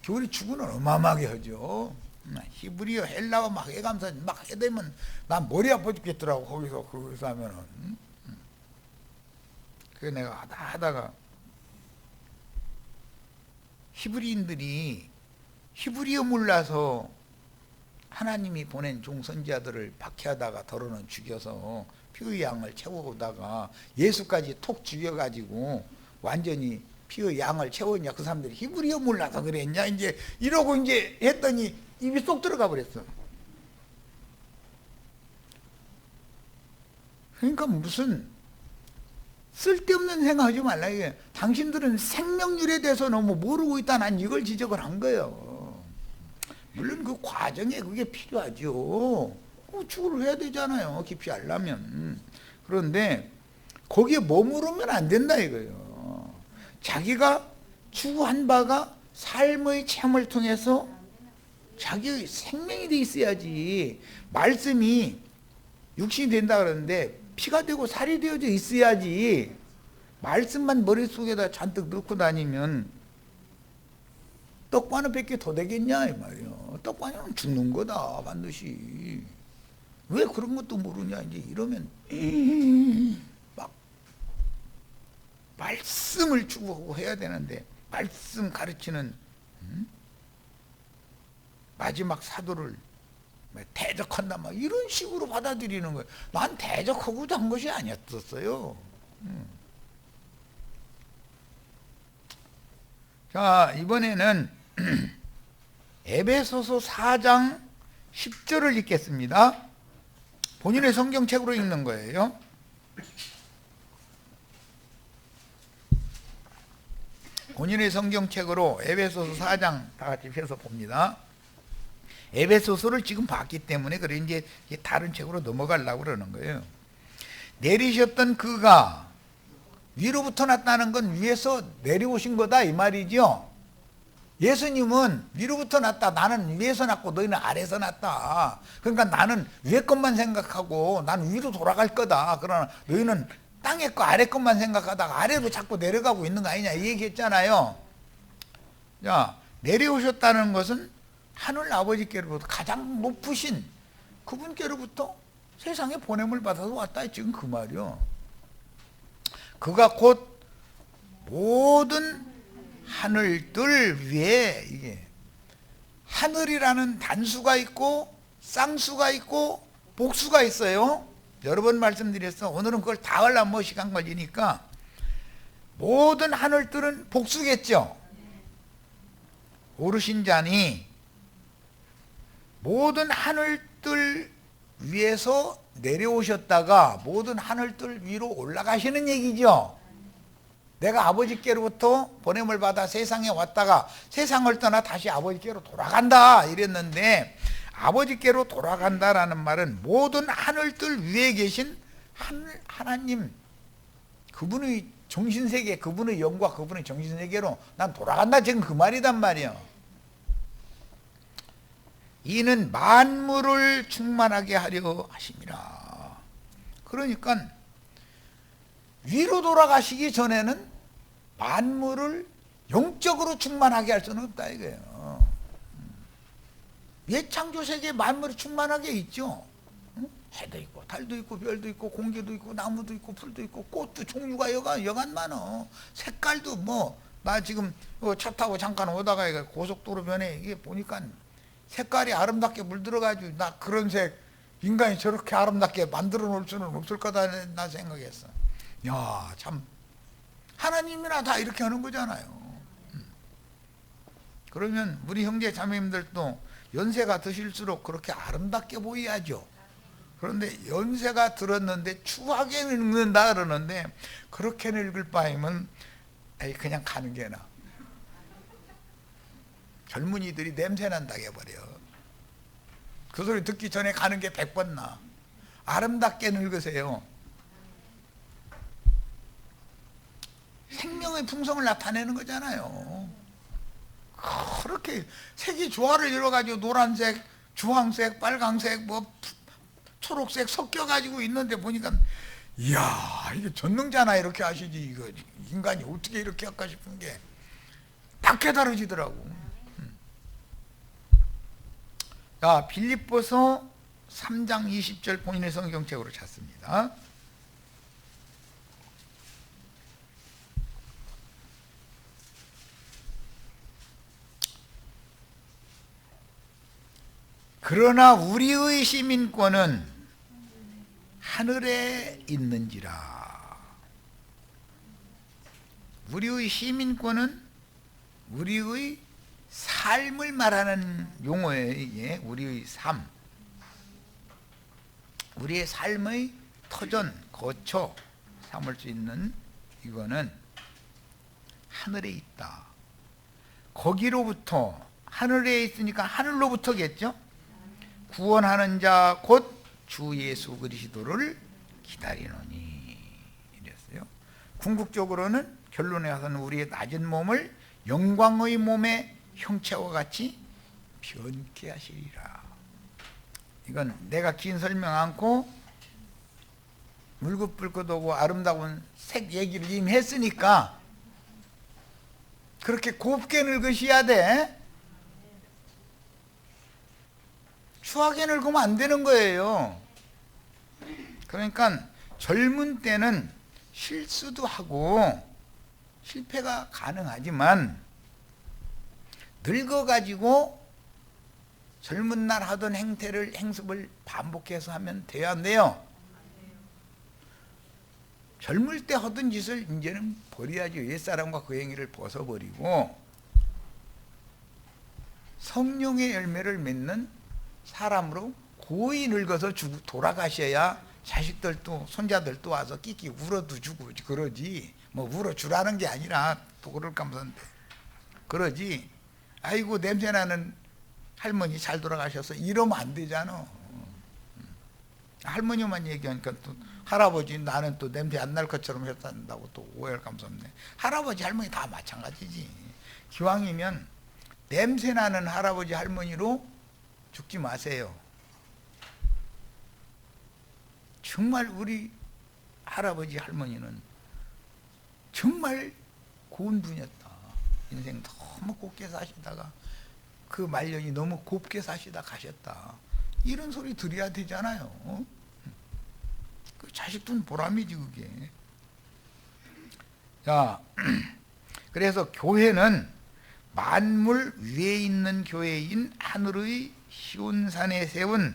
교리 추구는 어마어마하게 하죠. 히브리어 헬라어 막 해가면서 막 해대면 난 머리 아파 죽겠더라고. 거기서 하면은. 그래 내가 하다가 히브리인들이 히브리어 몰라서 하나님이 보낸 종선자들을 박해하다가 더러는 죽여서 피의 양을 채우다가 예수까지 톡 죽여가지고 완전히 피의 양을 채웠냐. 그 사람들이 히브리어 몰라서 그랬냐 이제 이러고 이제 했더니 입이 쏙 들어가 버렸어. 그러니까 무슨 쓸데없는 생각하지 말라 이게. 당신들은 생명률에 대해서 너무 모르고 있다. 난 이걸 지적을 한 거예요. 물론 그 과정에 그게 필요하죠. 추구를 해야 되잖아요. 깊이 알려면. 그런데 거기에 머무르면 안 된다 이거예요. 자기가 추구한 바가 삶의 체험을 통해서 자기의 생명이 돼 있어야지. 말씀이 육신이 된다 그러는데 피가 되고 살이 되어져 있어야지. 말씀만 머릿속에다 잔뜩 넣고 다니면 떡과는 100개 더 되겠냐 이 말이야. 떡과는 죽는 거다 반드시. 왜 그런 것도 모르냐 이제 이러면 막 말씀을 추구하고 해야 되는데 말씀 가르치는 마지막 사도를 대적한다 막 이런 식으로 받아들이는 거예요. 난 대적하고자 한 것이 아니었었어요. 자, 이번에는 에베소서 4장 10절을 읽겠습니다. 본인의 성경책으로 읽는 거예요. 본인의 성경책으로 에베소서 4장 다 같이 펴서 봅니다. 에베소서를 지금 봤기 때문에 그래 이제 다른 책으로 넘어가려고 그러는 거예요. 내리셨던 그가 위로부터 났다는 건 위에서 내려오신 거다 이 말이죠. 예수님은 위로부터 났다. 나는 위에서 났고 너희는 아래에서 났다. 그러니까 나는 위에 것만 생각하고 나는 위로 돌아갈 거다. 그러나 너희는 땅에 거 아래 것만 생각하다가 아래로 자꾸 내려가고 있는 거 아니냐 이 얘기했잖아요. 자, 내려오셨다는 것은 하늘 아버지께로부터 가장 높으신 그분께로부터 세상에 보냄을 받아서 왔다 지금 그 말이요. 그가 곧 모든 하늘들 위에 이게 하늘이라는 단수가 있고 쌍수가 있고 복수가 있어요. 여러 번 말씀드렸어. 오늘은 그걸 다 하려면 뭐 시간 걸리니까 모든 하늘들은 복수겠죠. 오르신 자니 모든 하늘들 위에서 내려오셨다가 모든 하늘들 위로 올라가시는 얘기죠. 내가 아버지께로부터 보냄을 받아 세상에 왔다가 세상을 떠나 다시 아버지께로 돌아간다 이랬는데 아버지께로 돌아간다라는 말은 모든 하늘들 위에 계신 하나님 그분의 정신세계 그분의 영과 그분의 정신세계로 난 돌아간다 지금 그 말이단 말이에요. 이는 만물을 충만하게 하려 하심이라. 그러니까 위로 돌아가시기 전에는 만물을 영적으로 충만하게 할 수는 없다 이거예요. 예창조세계에 만물이 충만하게 있죠. 해도 있고 달도 있고 별도 있고 공기도 있고 나무도 있고 풀도 있고 꽃도 종류가 여간 많어. 색깔도 뭐 나 지금 차 타고 잠깐 오다가 고속도로 변에 이게 보니까 색깔이 아름답게 물들어가지고 나 그런 색 인간이 저렇게 아름답게 만들어 놓을 수는 없을 거다 나 생각했어. 야, 참 하나님이나 다 이렇게 하는 거잖아요. 그러면 우리 형제 자매님들도 연세가 드실수록 그렇게 아름답게 보여야죠. 그런데 연세가 들었는데 추하게 늙는다 그러는데 그렇게 늙을 바에는 그냥 가는 게 나아. 젊은이들이 냄새난다 해버려. 그 소리 듣기 전에 가는 게 100번 나. 아름답게 늙으세요. 생명의 풍성을 나타내는 거잖아요. 그렇게 색이 조화를 이뤄가지고 노란색, 주황색, 빨강색, 뭐 초록색 섞여가지고 있는데 보니까 이야 이게 전능자나 이렇게 하시지 이거 인간이 어떻게 이렇게 할까 싶은 게 딱 깨달아지더라고. 자, 빌립보서 3장 20절 본인의 성경책으로 찾습니다. 그러나 우리의 시민권은 하늘에 있는지라. 우리의 시민권은 우리의 삶을 말하는 용어예요. 이게 우리의 삶, 우리의 삶의 터전, 거처 삼을 수 있는 이거는 하늘에 있다. 거기로부터 하늘에 있으니까 하늘로부터겠죠. 구원하는 자 곧 주 예수 그리스도를 기다리노니 이랬어요. 궁극적으로는 결론에 와서는 우리의 낮은 몸을 영광의 몸의 형체와 같이 변케 하시리라. 이건 내가 긴 설명 않고 물긋불긋하고 아름다운 색 얘기를 이미 했으니까 그렇게 곱게 늙으셔야 돼. 추하게 늙으면 안 되는 거예요. 그러니까 젊은 때는 실수도 하고 실패가 가능하지만 늙어가지고 젊은 날 하던 행습을 반복해서 하면 돼요, 안 돼요? 젊을 때 하던 짓을 이제는 버려야죠. 옛사람과 그 행위를 벗어버리고 성령의 열매를 맺는 사람으로 고이 늙어서 돌아가셔야 자식들도 손자들도 와서 끼끼 울어도 주고 그러지. 뭐 울어주라는 게 아니라 또 그럴까 하면서 그러지. 아이고 냄새나는 할머니 잘 돌아가셔서 이러면 안 되잖아. 할머니만 얘기하니까 또 할아버지 나는 또 냄새 안 날 것처럼 했다고 또 오해할 감사합니다. 할아버지 할머니 다 마찬가지지. 기왕이면 냄새나는 할아버지 할머니로 죽지 마세요. 정말 우리 할아버지 할머니는 정말 고운 분이었다. 인생 너무 곱게 사시다가 그 말년이 너무 곱게 사시다 가셨다. 이런 소리 들어야 되잖아요. 그 자식들은 보람이지 그게. 자, 그래서 교회는 만물 위에 있는 교회인 하늘의 시온산에 세운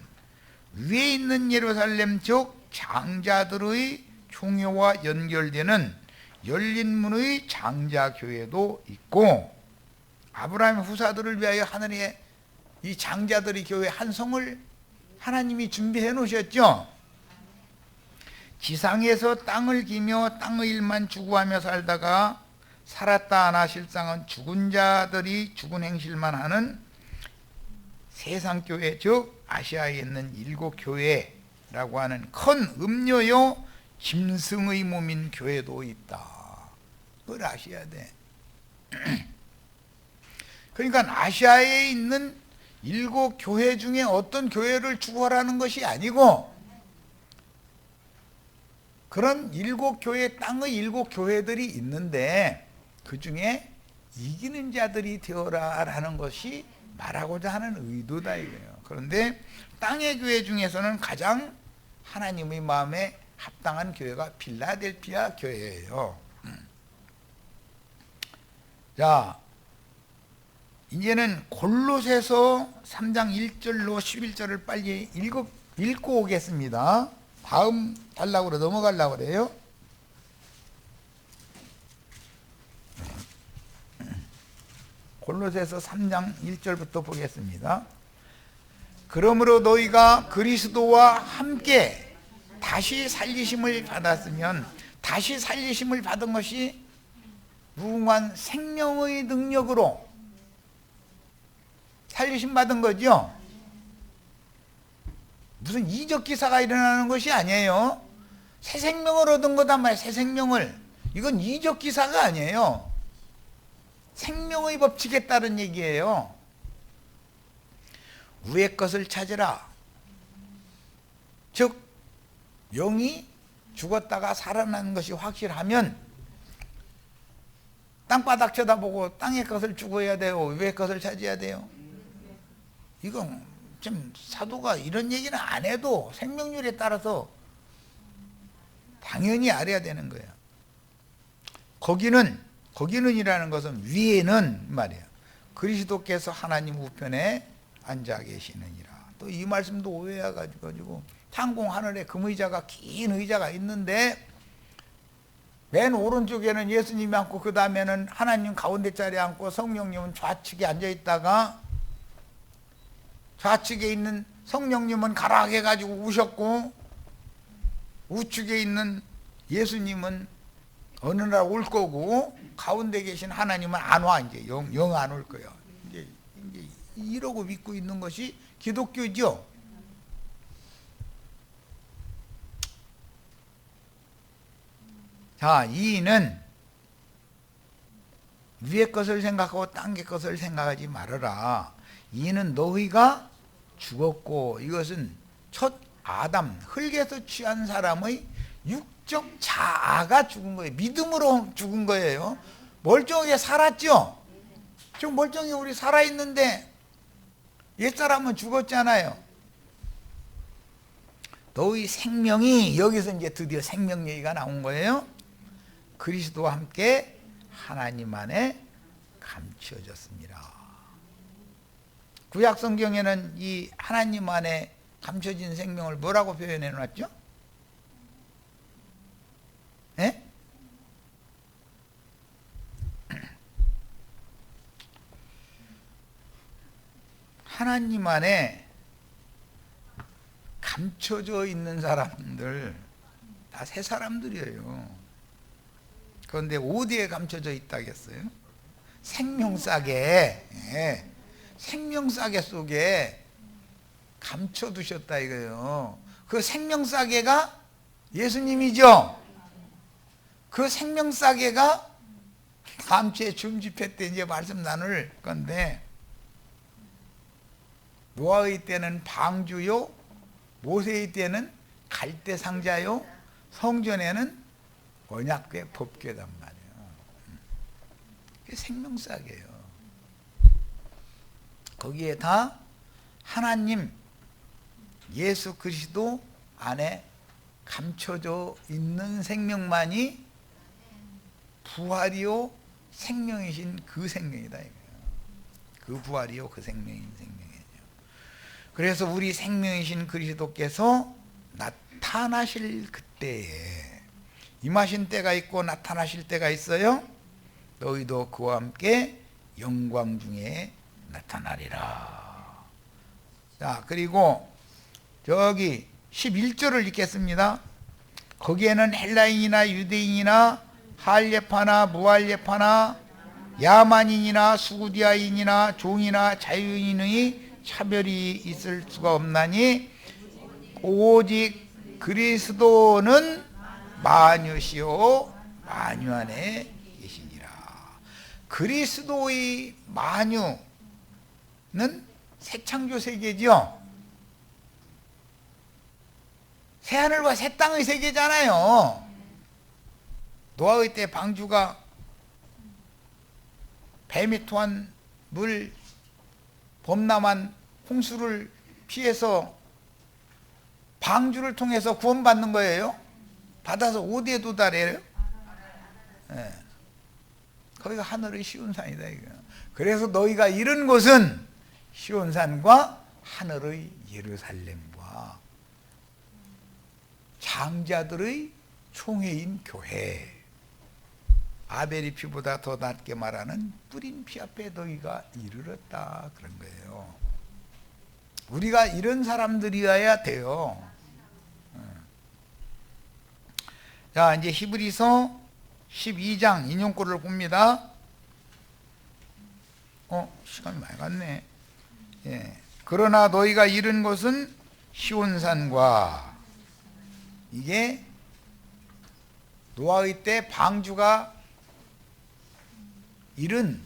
위에 있는 예루살렘 즉 장자들의 총회와 연결되는 열린 문의 장자교회도 있고, 아브라함의 후사들을 위하여 하늘에 이 장자들의 교회 한 성을 하나님이 준비해 놓으셨죠. 지상에서 땅을 기며 땅의 일만 추구하며 살다가 살았다 하나 실상은 죽은 자들이 죽은 행실만 하는 세상교회 즉 아시아에 있는 7교회라고 하는 큰 음녀요 짐승의 몸인 교회도 있다. 그걸 아셔야 돼. 그러니까 아시아에 있는 7교회 중에 어떤 교회를 추구하라는 것이 아니고 그런 7교회 땅의 7교회들이 있는데 그 중에 이기는 자들이 되어라 라는 것이 말하고자 하는 의도다 이거예요. 그런데 땅의 교회 중에서는 가장 하나님의 마음에 합당한 교회가 필라델피아 교회예요. 자, 이제는 골로새서 3장 1절로 11절을 빨리 읽고 오겠습니다. 다음 달라고 그래 넘어가려고 그래요. 골로새서 3장 1절부터 보겠습니다. 그러므로 너희가 그리스도와 함께 다시 살리심을 받았으면, 다시 살리심을 받은 것이 무궁한 생명의 능력으로 살리심 받은 거죠. 무슨 이적 기사가 일어나는 것이 아니에요. 새 생명을 얻은 거단 말이에요. 새 생명을. 이건 이적 기사가 아니에요. 생명의 법칙에 따른 얘기예요. 위의 것을 찾으라. 즉 영이 죽었다가 살아나는 것이 확실하면 땅바닥 쳐다보고 땅의 것을 추구해야 돼요? 위의 것을 찾아야 돼요? 이건 좀 사도가 이런 얘기는 안 해도 생명률에 따라서 당연히 알아야 되는 거예요. 거기는이라는 것은 위에는 말이에요. 그리스도께서 하나님 우편에 앉아 계시느니라. 또 이 말씀도 오해해가지고 상공 하늘에 금의자가 긴 의자가 있는데 맨 오른쪽에는 예수님이 앉고 그 다음에는 하나님 가운데 자리에 앉고 성령님은 좌측에 앉아있다가 좌측에 있는 성령님은 가라 해가지고 우셨고 우측에 있는 예수님은 어느 날 올 거고 가운데 계신 하나님은 안 와. 이제 영 안 올 거예요. 이제 이러고 믿고 있는 것이 기독교죠. 자, 이는 위의 것을 생각하고 땅의 것을 생각하지 말아라. 이는 너희가 죽었고, 이것은 첫 아담 흙에서 취한 사람의 육적 자아가 죽은 거예요. 믿음으로 죽은 거예요. 멀쩡하게 살았죠. 지금 멀쩡히 우리 살아있는데 옛사람은 죽었잖아요. 너희 생명이, 여기서 이제 드디어 생명 얘기가 나온 거예요. 그리스도와 함께 하나님 안에 감춰졌습니다. 구약 성경에는 이 하나님 안에 감춰진 생명을 뭐라고 표현해 놨죠? 예? 하나님 안에 감춰져 있는 사람들 다 새 사람들이에요. 그런데 어디에 감춰져 있다겠어요? 생명싸개, 예. 생명싸개 속에 감춰두셨다 이거예요. 그 생명싸개가 예수님이죠. 그 생명싸개가 다음 주에 줌집회 때 이제 말씀 나눌 건데, 노아의 때는 방주요, 모세의 때는 갈대 상자요, 성전에는 언약궤 법궤단 말이에요. 그게 생명싸개예요. 거기에 다 하나님 예수 그리스도 안에 감춰져 있는 생명만이 부활이요 생명이신 그 생명이다 이거예요. 그 부활이요 그 생명인 생명이에요. 그래서 우리 생명이신 그리스도께서 나타나실 그때에, 임하신 때가 있고 나타나실 때가 있어요. 너희도 그와 함께 영광 중에 나타나리라. 자, 그리고 저기 11절을 읽겠습니다. 거기에는 헬라인이나 유대인이나 할례파나 무할례파나 야만인이나 수구디아인이나 종이나 자유인의 차별이 있을 수가 없나니 오직 그리스도는 만유시요 만유 안에 계시니라. 그리스도의 만유는 새 창조 세계죠. 새 하늘과 새 땅의 세계잖아요. 노아의 때 방주가 뱀이 토한 물, 범람한 홍수를 피해서 방주를 통해서 구원받는 거예요. 받아서 어디에 도달해요? 네. 거기가 하늘의 시온산이다 이거. 그래서 너희가 이른 곳은 시온산과 하늘의 예루살렘과 장자들의 총회인 교회, 아벨의 피보다 더 낮게 말하는 뿌린 피 앞에 너희가 이르렀다 그런 거예요. 우리가 이런 사람들이어야 돼요. 자, 이제 히브리서 12장 인용구를 봅니다. 시간이 많이 갔네. 예. 그러나 너희가 이른 것은 시온산과, 이게 노아의 때 방주가 이른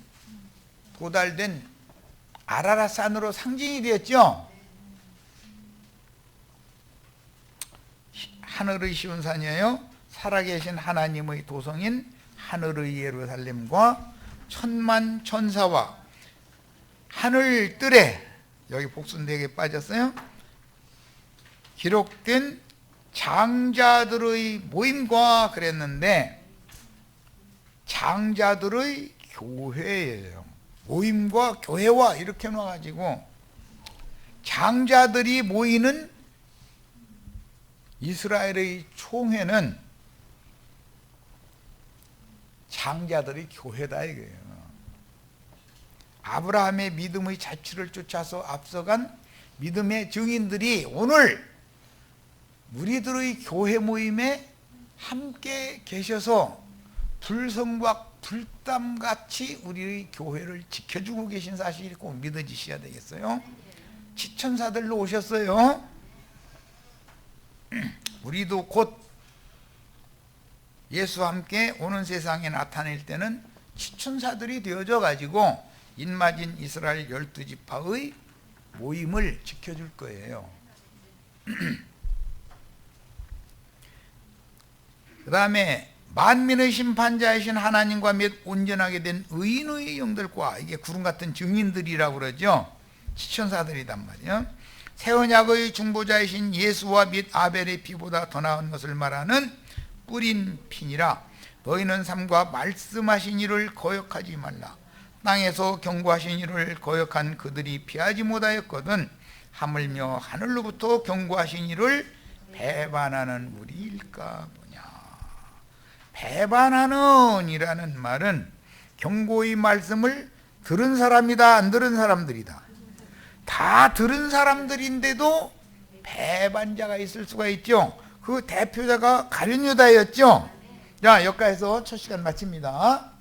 도달된 아라랏산으로 상징이 되었죠. 하늘의 시온산이에요. 살아계신 하나님의 도성인 하늘의 예루살렘과 천만 천사와 하늘뜰에, 여기 복순대에 빠졌어요, 기록된 장자들의 모임과 그랬는데, 장자들의 교회예요. 모임과 교회와 이렇게 놔가지고, 장자들이 모이는 이스라엘의 총회는 장자들의 교회다 이거예요. 아브라함의 믿음의 자취를 쫓아서 앞서간 믿음의 증인들이 오늘 우리들의 교회 모임에 함께 계셔서 불성과 불담같이 우리의 교회를 지켜주고 계신 사실이 꼭 믿어지셔야 되겠어요. 지천사들로 오셨어요. 우리도 곧 예수와 함께 오는 세상에 나타낼 때는 지천사들이 되어져 가지고 인마진 이스라엘 12지파의 모임을 지켜줄 거예요. 그 다음에 만민의 심판자이신 하나님과 몇 온전하게 된 의인의 영들과, 이게 구름 같은 증인들이라고 그러죠. 지천사들이단 말이에요. 새 언약의 중보자이신 예수와 및 아벨의 피보다 더 나은 것을 말하는 뿌린 피니라. 너희는 삼가 말씀하신 이를 거역하지 말라. 땅에서 경고하신 이를 거역한 그들이 피하지 못하였거든 하물며 하늘로부터 경고하신 이를 배반하는 무리일까 보냐. 배반하는 이라는 말은 경고의 말씀을 들은 사람이다, 안 들은 사람들이다. 다 들은 사람들인데도 배반자가 있을 수가 있죠. 그 대표자가 가룟 유다였죠. 자, 여기까지서 첫 시간 마칩니다.